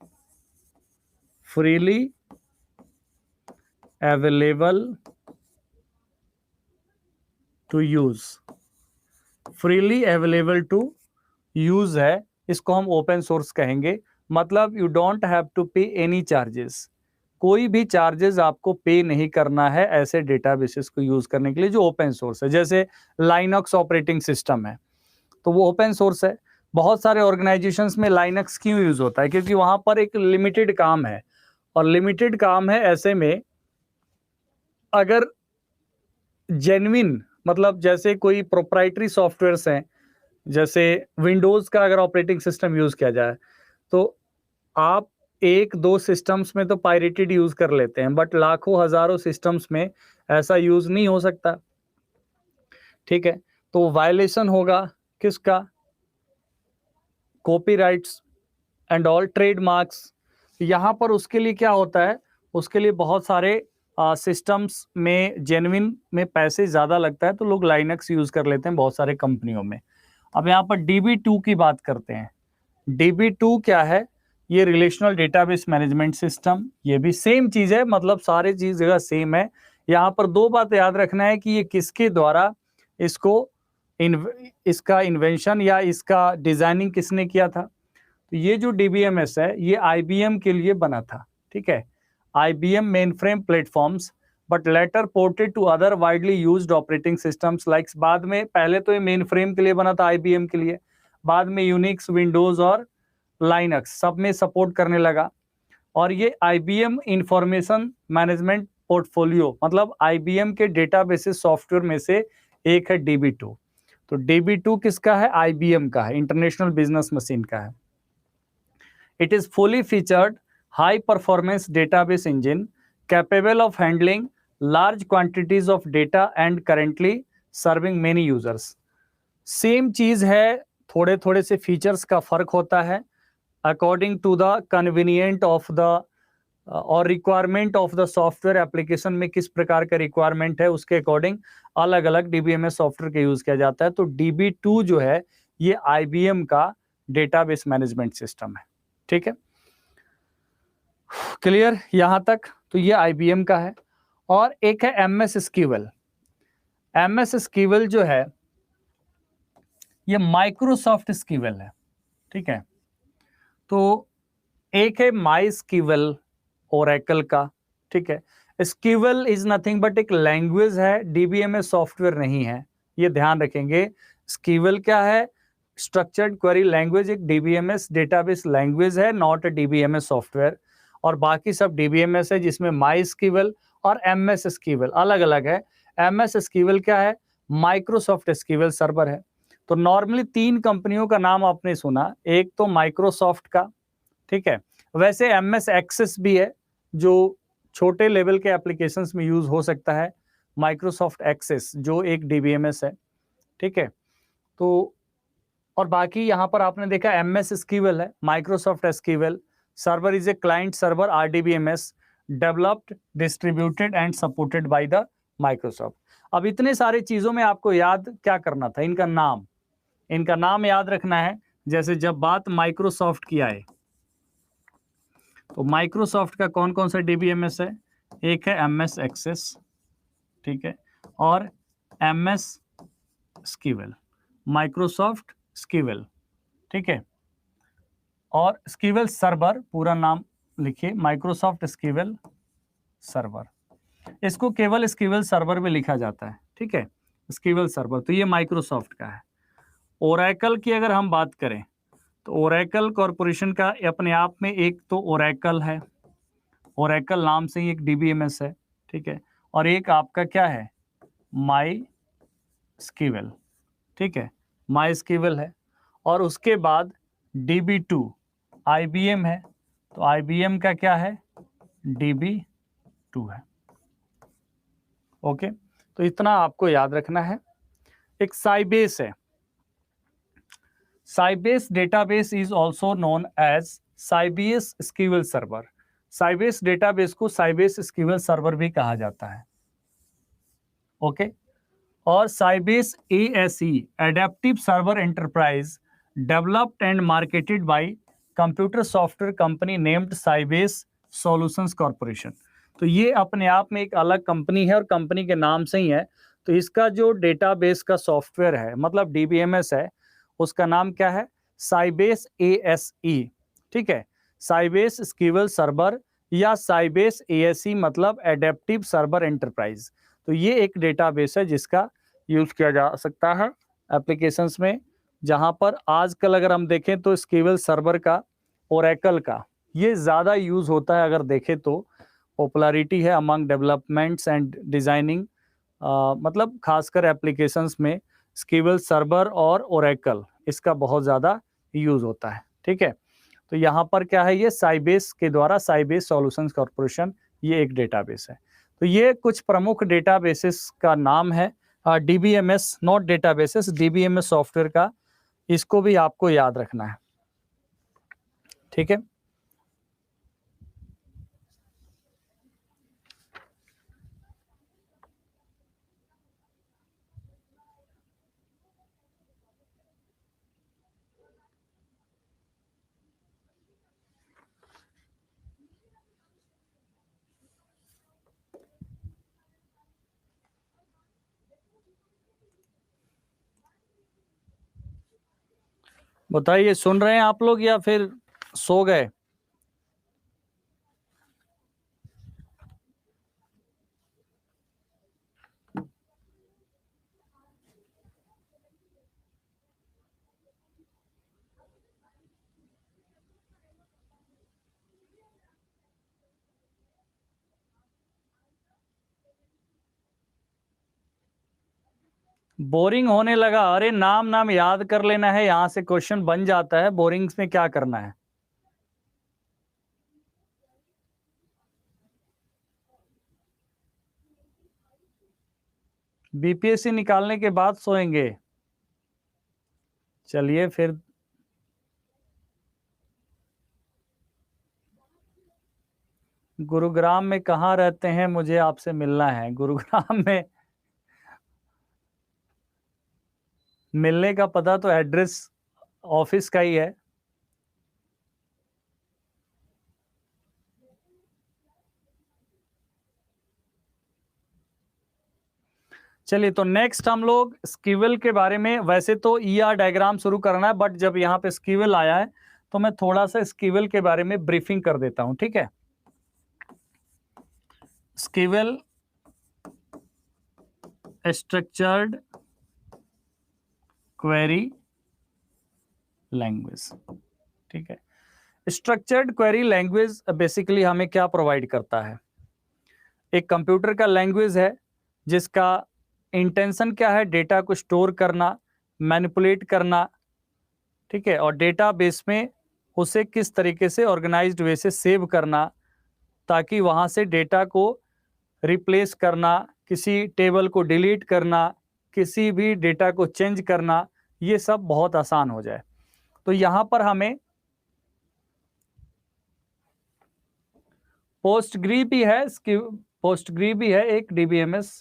freely available to use, freely available to use है, इसको हम ओपन सोर्स कहेंगे। मतलब you don't have to pay any charges, कोई भी चार्जेस आपको पे नहीं करना है ऐसे डेटाबेसेस को यूज करने के लिए जो ओपन सोर्स है। जैसे लाइनक्स ऑपरेटिंग सिस्टम है, तो वो ओपन सोर्स है। बहुत सारे ऑर्गेनाइजेशंस में लाइनक्स क्यों यूज होता है? क्योंकि वहां पर एक लिमिटेड काम है, और लिमिटेड काम है, ऐसे में अगर जेन्युइन, मतलब जैसे कोई प्रोप्राइटरी सॉफ्टवेयर्स हैं, जैसे विंडोज का अगर ऑपरेटिंग सिस्टम यूज किया जाए, तो आप एक दो सिस्टम्स में तो पायरेटेड यूज कर लेते हैं, बट लाखों हजारों सिस्टम्स में ऐसा यूज नहीं हो सकता, ठीक है। तो वायलेशन होगा किसका? Copyrights and all trademarks. यहाँ पर उसके लिए क्या होता है? उसके लिए बहुत सारे सिस्टम्स में जेन्युइन में पैसे ज़्यादा लगता है, तो लोग लाइनक्स यूज़ कर लेते हैं बहुत सारे कंपनियों में। अब यहाँ पर DB2 की बात करते हैं। DB2 क्या है? ये रिलेशनल डेटाबेस मैनेजमेंट सिस्टम, ये भी सेम चीज़ है, मतलब सारे चीज़ जगह सेम है। यहाँ पर दो बात याद रखना है कि ये किसके द्वारा इसको इसका इन्वेंशन या इसका डिजाइनिंग किसने किया था? तो ये जो डीबीएमएस है ये IBM के लिए बना था, ठीक है। IBM main frame platforms, but later ported to other widely used operating systems like, बाद में पहले तो ये मेन फ्रेम के लिए बना था IBM के लिए, बाद में यूनिक्स, विंडोज और लाइनक्स सब में सपोर्ट करने लगा। और ये IBM इंफॉर्मेशन मैनेजमेंट पोर्टफोलियो, मतलब IBM के डेटाबेसेस सॉफ्टवेयर में से एक है DB2। तो DB2 किसका है? IBM का है, इंटरनेशनल बिजनेस मशीन का है। It is fully featured high performance database engine capable of handling large quantities of data and currently serving many users. Same चीज है, थोड़े थोड़े से फीचर्स का फर्क होता है according to the convenient of the और requirement of the software application में किस प्रकार का रिक्वायरमेंट है उसके अकॉर्डिंग अलग अलग डीबीएमएस सॉफ्टवेयर का यूज किया जाता है। तो DB2 जो है ये IBM का डेटाबेस मैनेजमेंट सिस्टम है, ठीक है। क्लियर यहां तक? तो ये IBM का है। और एक है MS SQL। MS SQL जो है ये माइक्रोसॉफ्ट SQL है, ठीक है। तो एक है MySQL ओरेकल का, ठीक है। SQL इज नथिंग बट एक लैंग्वेज है, डीबीएमएस सॉफ्टवेयर नहीं है, ये ध्यान रखेंगे। SQL क्या है? स्ट्रक्चर्ड क्वेरी लैंग्वेज, एक डीबीएमएस डेटाबेस लैंग्वेज है, नॉट अ डीबीएमएस सॉफ्टवेयर। और बाकी सब डीबीएमएस है, जिसमें MySQL और MS SQL अलग अलग है। MS SQL क्या है? माइक्रोसॉफ्ट SQL सर्वर है। तो नॉर्मली 3 कंपनियों का नाम आपने सुना, एक तो माइक्रोसॉफ्ट का, ठीक है, वैसे MS एक्सेस भी है जो छोटे लेवल के एप्लीकेशंस में यूज हो सकता है, माइक्रोसॉफ्ट एक्सेस जो एक DBMS है, ठीक है। तो और बाकी यहाँ पर आपने देखा MS SQL है, Microsoft SQL server is a client server RDBMS developed distributed and supported by the Microsoft. अब इतने सारे चीजों में आपको याद क्या करना था, इनका नाम याद रखना है। जैसे जब बात माइक्रोसॉफ्ट की आए तो माइक्रोसॉफ्ट का कौन कौन सा DBMS है, एक है MS एक्सेस, ठीक है, और MS SQL, माइक्रोसॉफ्ट SQL, ठीक है, और SQL सर्वर, पूरा नाम लिखिए माइक्रोसॉफ्ट SQL सर्वर, इसको केवल SQL सर्वर में लिखा जाता है, ठीक है, SQL सर्वर, तो ये माइक्रोसॉफ्ट का है। ओरेकल की अगर हम बात करें तो ओरेकल कॉरपोरेशन का अपने आप में एक तो ओरेकल है, ओरेकल नाम से ही एक DBMS है, ठीक है, और एक आपका क्या है, माई स्क्यूएल, ठीक है, माई स्क्यूएल है, और उसके बाद DB2 IBM है, तो IBM का क्या है, DB2 है। ओके, तो इतना आपको याद रखना है। एक साइबेस है, Sybase database is also known as Sybase SQL server, Sybase database को साइबेस SQL सर्वर भी कहा जाता है। ओके, और Sybase ASE adaptive server enterprise developed and marketed by computer software company named Sybase solutions corporation. तो ये अपने आप में एक अलग कंपनी है और कंपनी के नाम से ही है। तो इसका जो डेटाबेस का सॉफ्टवेयर है, मतलब DBMS है, उसका नाम क्या है, साइबेस ASE, ठीक है, साइबेस SQL सर्वर या साइबेस ASE मतलब एडेप्टिव सर्वर एंटरप्राइज। तो ये एक डेटाबेस है जिसका यूज किया जा सकता है एप्लीकेशंस में, जहां पर आजकल अगर हम देखें तो SQL सर्वर का, ओरेकल का ये ज़्यादा यूज होता है। अगर देखें तो पॉपुलैरिटी है अमंग डेवलपमेंट्स एंड डिजाइनिंग, मतलब खासकर एप्लीकेशंस में SQL सर्वर और ओरेकल इसका बहुत ज़्यादा यूज होता है, ठीक है। तो यहाँ पर क्या है, ये साइबेस के द्वारा, साइबेस सॉल्यूशंस कॉर्पोरेशन, ये एक डेटाबेस है। तो ये कुछ प्रमुख डेटाबेसेस का नाम है, DBMS not databases, DBMS software का, इसको भी आपको याद रखना है, ठीक है। बताइए, सुन रहे हैं आप लोग या फिर सो गए? बोरिंग होने लगा? अरे नाम नाम याद कर लेना है, यहां से क्वेश्चन बन जाता है, बोरिंग में क्या करना है। BPSC निकालने के बाद सोएंगे? चलिए फिर, गुरुग्राम में कहाँ रहते हैं, मुझे आपसे मिलना है। गुरुग्राम में मिलने का पता तो एड्रेस ऑफिस का ही है। चलिए, तो नेक्स्ट हम लोग स्क्यूएल के बारे में, वैसे तो ER डायग्राम शुरू करना है, बट जब यहाँ पे स्क्यूएल आया है तो मैं थोड़ा सा स्क्यूएल के बारे में ब्रीफिंग कर देता हूं, ठीक है। स्क्यूएल स्ट्रक्चर्ड क्वेरी लैंग्वेज, ठीक है। स्ट्रक्चर्ड क्वेरी लैंग्वेज बेसिकली हमें क्या प्रोवाइड करता है, एक कंप्यूटर का लैंग्वेज है जिसका इंटेंशन क्या है, डेटा को स्टोर करना मैनिपुलेट करना, ठीक है, और डेटाबेस में उसे किस तरीके से ऑर्गेनाइज्ड वे से सेव करना ताकि वहाँ से डेटा को रिप्लेस करना, किसी टेबल को डिलीट करना, किसी भी डेटा को चेंज करना, ये सब बहुत आसान हो जाए। तो यहाँ पर हमें पोस्टग्री भी है, पोस्टग्री भी है एक DBMS।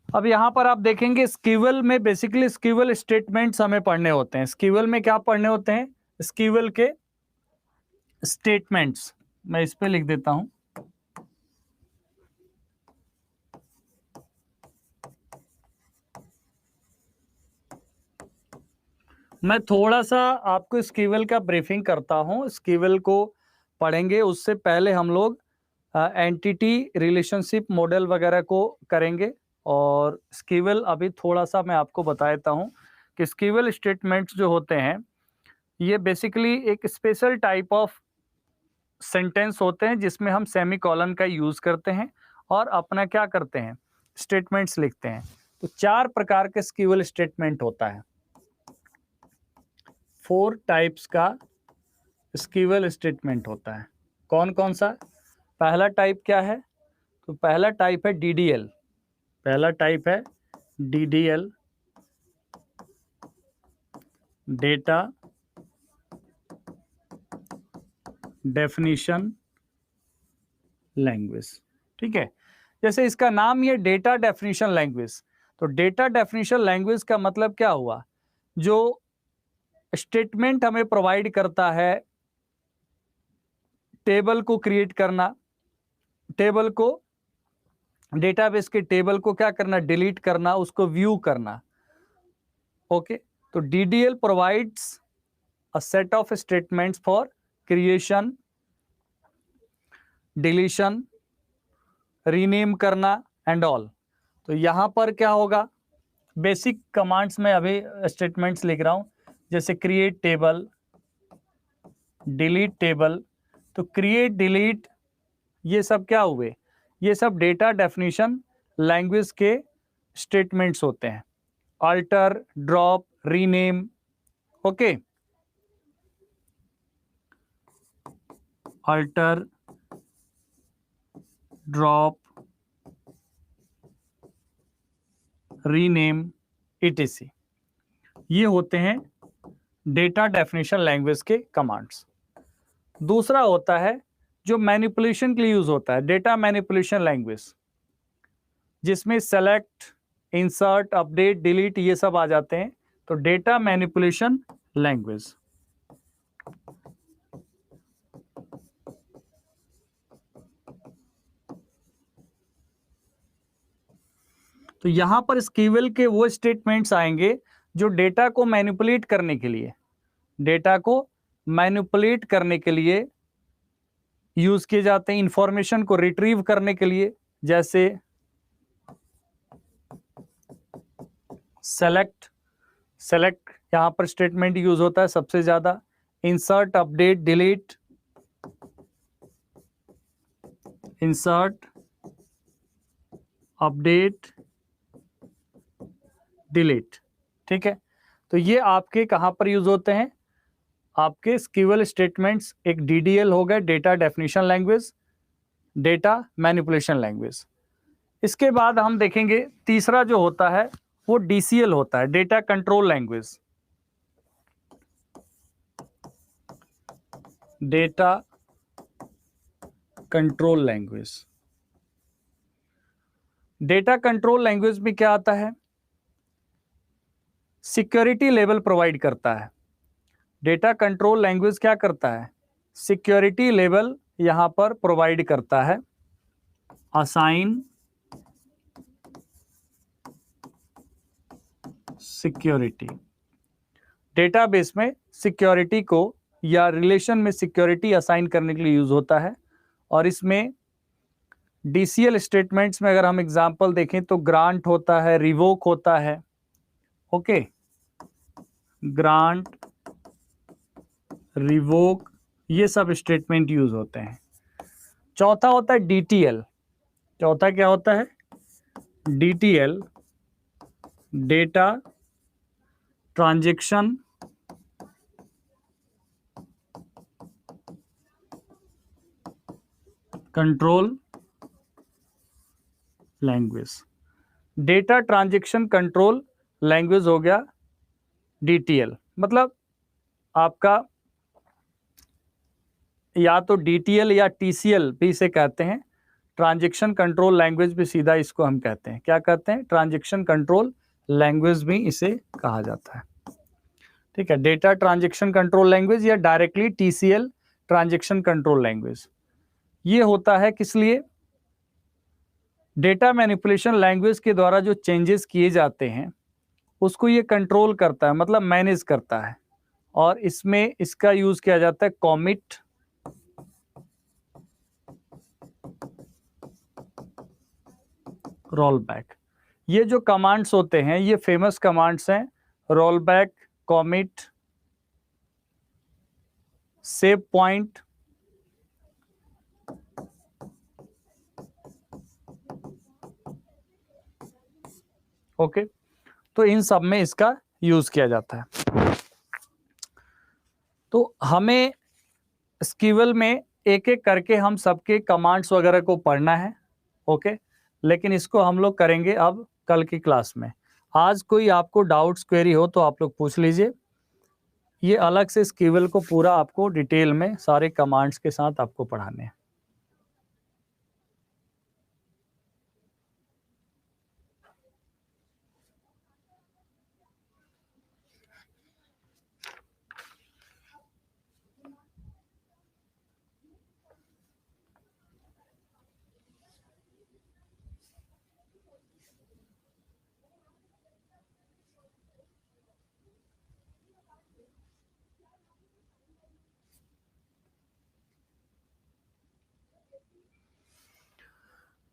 अब यहाँ पर आप देखेंगे स्कीवल में बेसिकली स्कीवल स्टेटमेंट्स हमें पढ़ने होते हैं। स्कीवल में क्या पढ़ने होते हैं? स्कीवल के स्टेटमेंट्स, मैं इस पे लिख देता हूं। मैं थोड़ा सा आपको स्कीवल का ब्रीफिंग करता हूं। स्कीवल को पढ़ेंगे उससे पहले हम लोग एंटिटी रिलेशनशिप मॉडल वगैरह को करेंगे। और स्कीवल अभी थोड़ा सा मैं आपको बता देता हूं कि स्कीवल स्टेटमेंट्स जो होते हैं ये बेसिकली एक स्पेशल टाइप ऑफ सेंटेंस होते हैं जिसमें हम सेमीकोलन का यूज करते हैं और अपना क्या करते हैं, स्टेटमेंट्स लिखते हैं। तो 4 प्रकार के स्कीवल स्टेटमेंट होता है, 4 टाइप्स का स्कीवल स्टेटमेंट होता है। कौन कौन सा? पहला टाइप क्या है? तो पहला टाइप है DDL। पहला टाइप है DDL, डेटा डेफिनिशन लैंग्वेज, ठीक है। जैसे इसका नाम ये डेटा डेफिनिशन लैंग्वेज, तो डेटा डेफिनिशन लैंग्वेज का मतलब क्या हुआ? जो स्टेटमेंट हमें प्रोवाइड करता है टेबल को क्रिएट करना, टेबल को, डेटाबेस के टेबल को क्या करना, डिलीट करना, उसको व्यू करना। ओके, तो DDL provides a set of statements for creation, deletion, rename करना एंड ऑल। तो यहां पर क्या होगा, बेसिक कमांड्स में अभी स्टेटमेंट्स लिख रहा हूं, जैसे क्रिएट टेबल, डिलीट टेबल। तो क्रिएट, डिलीट, ये सब क्या हुए? ये सब डेटा डेफिनिशन लैंग्वेज के स्टेटमेंट्स होते हैं। Alter, drop, rename, okay, alter, drop, rename, etc, ये होते हैं डेटा डेफिनेशन लैंग्वेज के कमांड्स। दूसरा होता है जो मैनिपुलेशन के लिए यूज होता है, डेटा मैनिपुलेशन लैंग्वेज, जिसमें सेलेक्ट, इंसर्ट, अपडेट, डिलीट ये सब आ जाते हैं। तो डेटा मैनिपुलेशन लैंग्वेज। तो यहां पर स्कीवल के वो स्टेटमेंट्स आएंगे जो डेटा को मैनिपुलेट करने के लिए, डेटा को मैनिपुलेट करने के लिए यूज किए जाते हैं, इंफॉर्मेशन को रिट्रीव करने के लिए। जैसे सेलेक्ट, सेलेक्ट यहां पर स्टेटमेंट यूज होता है सबसे ज्यादा। Insert, update, delete, insert, update, delete, ठीक है। तो ये आपके कहां पर यूज होते हैं? आपके स्कीवल स्टेटमेंट्स एक DDL हो गए, data definition language, data manipulation language. इसके बाद हम देखेंगे तीसरा जो होता है वो DCL होता है, data control language, data control language. Data control language में क्या आता है? सिक्योरिटी लेवल प्रोवाइड करता है। डेटा कंट्रोल लैंग्वेज क्या करता है? सिक्योरिटी लेवल यहां पर प्रोवाइड करता है। असाइन सिक्योरिटी, डेटाबेस में सिक्योरिटी को या रिलेशन में सिक्योरिटी असाइन करने के लिए यूज होता है। और इसमें डीसीएल स्टेटमेंट्स में अगर हम एग्जांपल देखें तो ग्रांट होता है, रिवोक होता है, ओके, ग्रांट, रिवोक, ये सब स्टेटमेंट यूज होते हैं। चौथा होता है डीटीएल। चौथा क्या होता है? DTL, data transaction control language. Data transaction control language हो गया डीटीएल। मतलब आपका या तो डीटीएल या टीसीएल भी इसे कहते हैं, ट्रांजैक्शन कंट्रोल लैंग्वेज भी सीधा इसको हम कहते हैं। क्या कहते हैं? ट्रांजैक्शन कंट्रोल लैंग्वेज भी इसे कहा जाता है। ठीक है, डेटा ट्रांजैक्शन कंट्रोल लैंग्वेज या directly TCL, transaction control language. ये होता है किस लिए? डेटा मैनिपुलेशन लैंग्वेज के द्वारा जो चेंजेस किए जाते हैं उसको ये कंट्रोल करता है, मतलब मैनेज करता है। और इसमें इसका यूज किया जाता है कॉमिट, रोल बैक। ये जो कमांड्स होते हैं ये फेमस कमांड्स हैं, roll back, commit, save point, okay. तो इन सब में इसका यूज किया जाता है। तो हमें स्कीवल में एक एक करके हम सबके कमांड्स वगैरह को पढ़ना है, ओके। लेकिन इसको हम लोग करेंगे अब कल की क्लास में। आज कोई आपको डाउट्स क्वेरी हो तो आप लोग पूछ लीजिए। ये अलग से स्कीवल को पूरा आपको डिटेल में सारे कमांड्स के साथ आपको पढ़ाने हैं।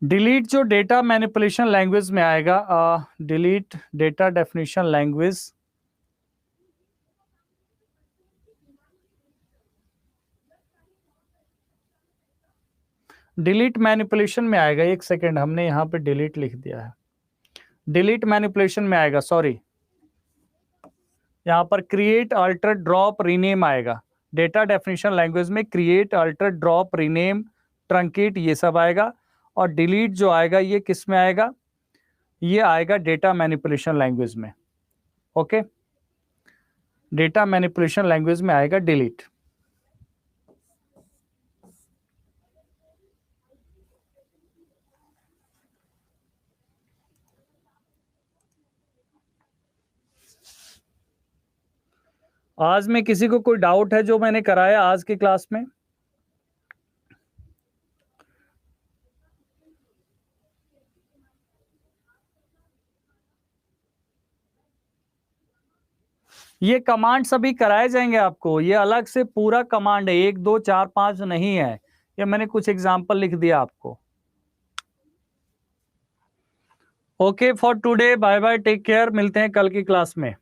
डिलीट जो डेटा मैनिपुलेशन लैंग्वेज में आएगा, delete data definition language, delete manipulation में आएगा। एक सेकेंड, हमने यहाँ पे डिलीट लिख दिया है, डिलीट मैनिपुलेशन में आएगा, सॉरी। यहाँ पर क्रिएट, अल्टर, ड्रॉप, रीनेम आएगा। डेटा डेफिनेशन लैंग्वेज में create, alter, drop, rename, truncate, ये सब आएगा। और डिलीट जो आएगा ये किस में आएगा? ये आएगा डेटा मैनिपुलेशन लैंग्वेज में, ओके। डेटा मैनिपुलेशन लैंग्वेज में आएगा डिलीट। आज में किसी को कोई डाउट है जो मैंने कराया आज की क्लास में? ये कमांड सभी कराए जाएंगे आपको, ये अलग से पूरा कमांड है, 1 2 4 5 नहीं है, ये मैंने कुछ एग्जांपल लिख दिया आपको। Okay for today, bye bye, take care, मिलते हैं कल की क्लास में।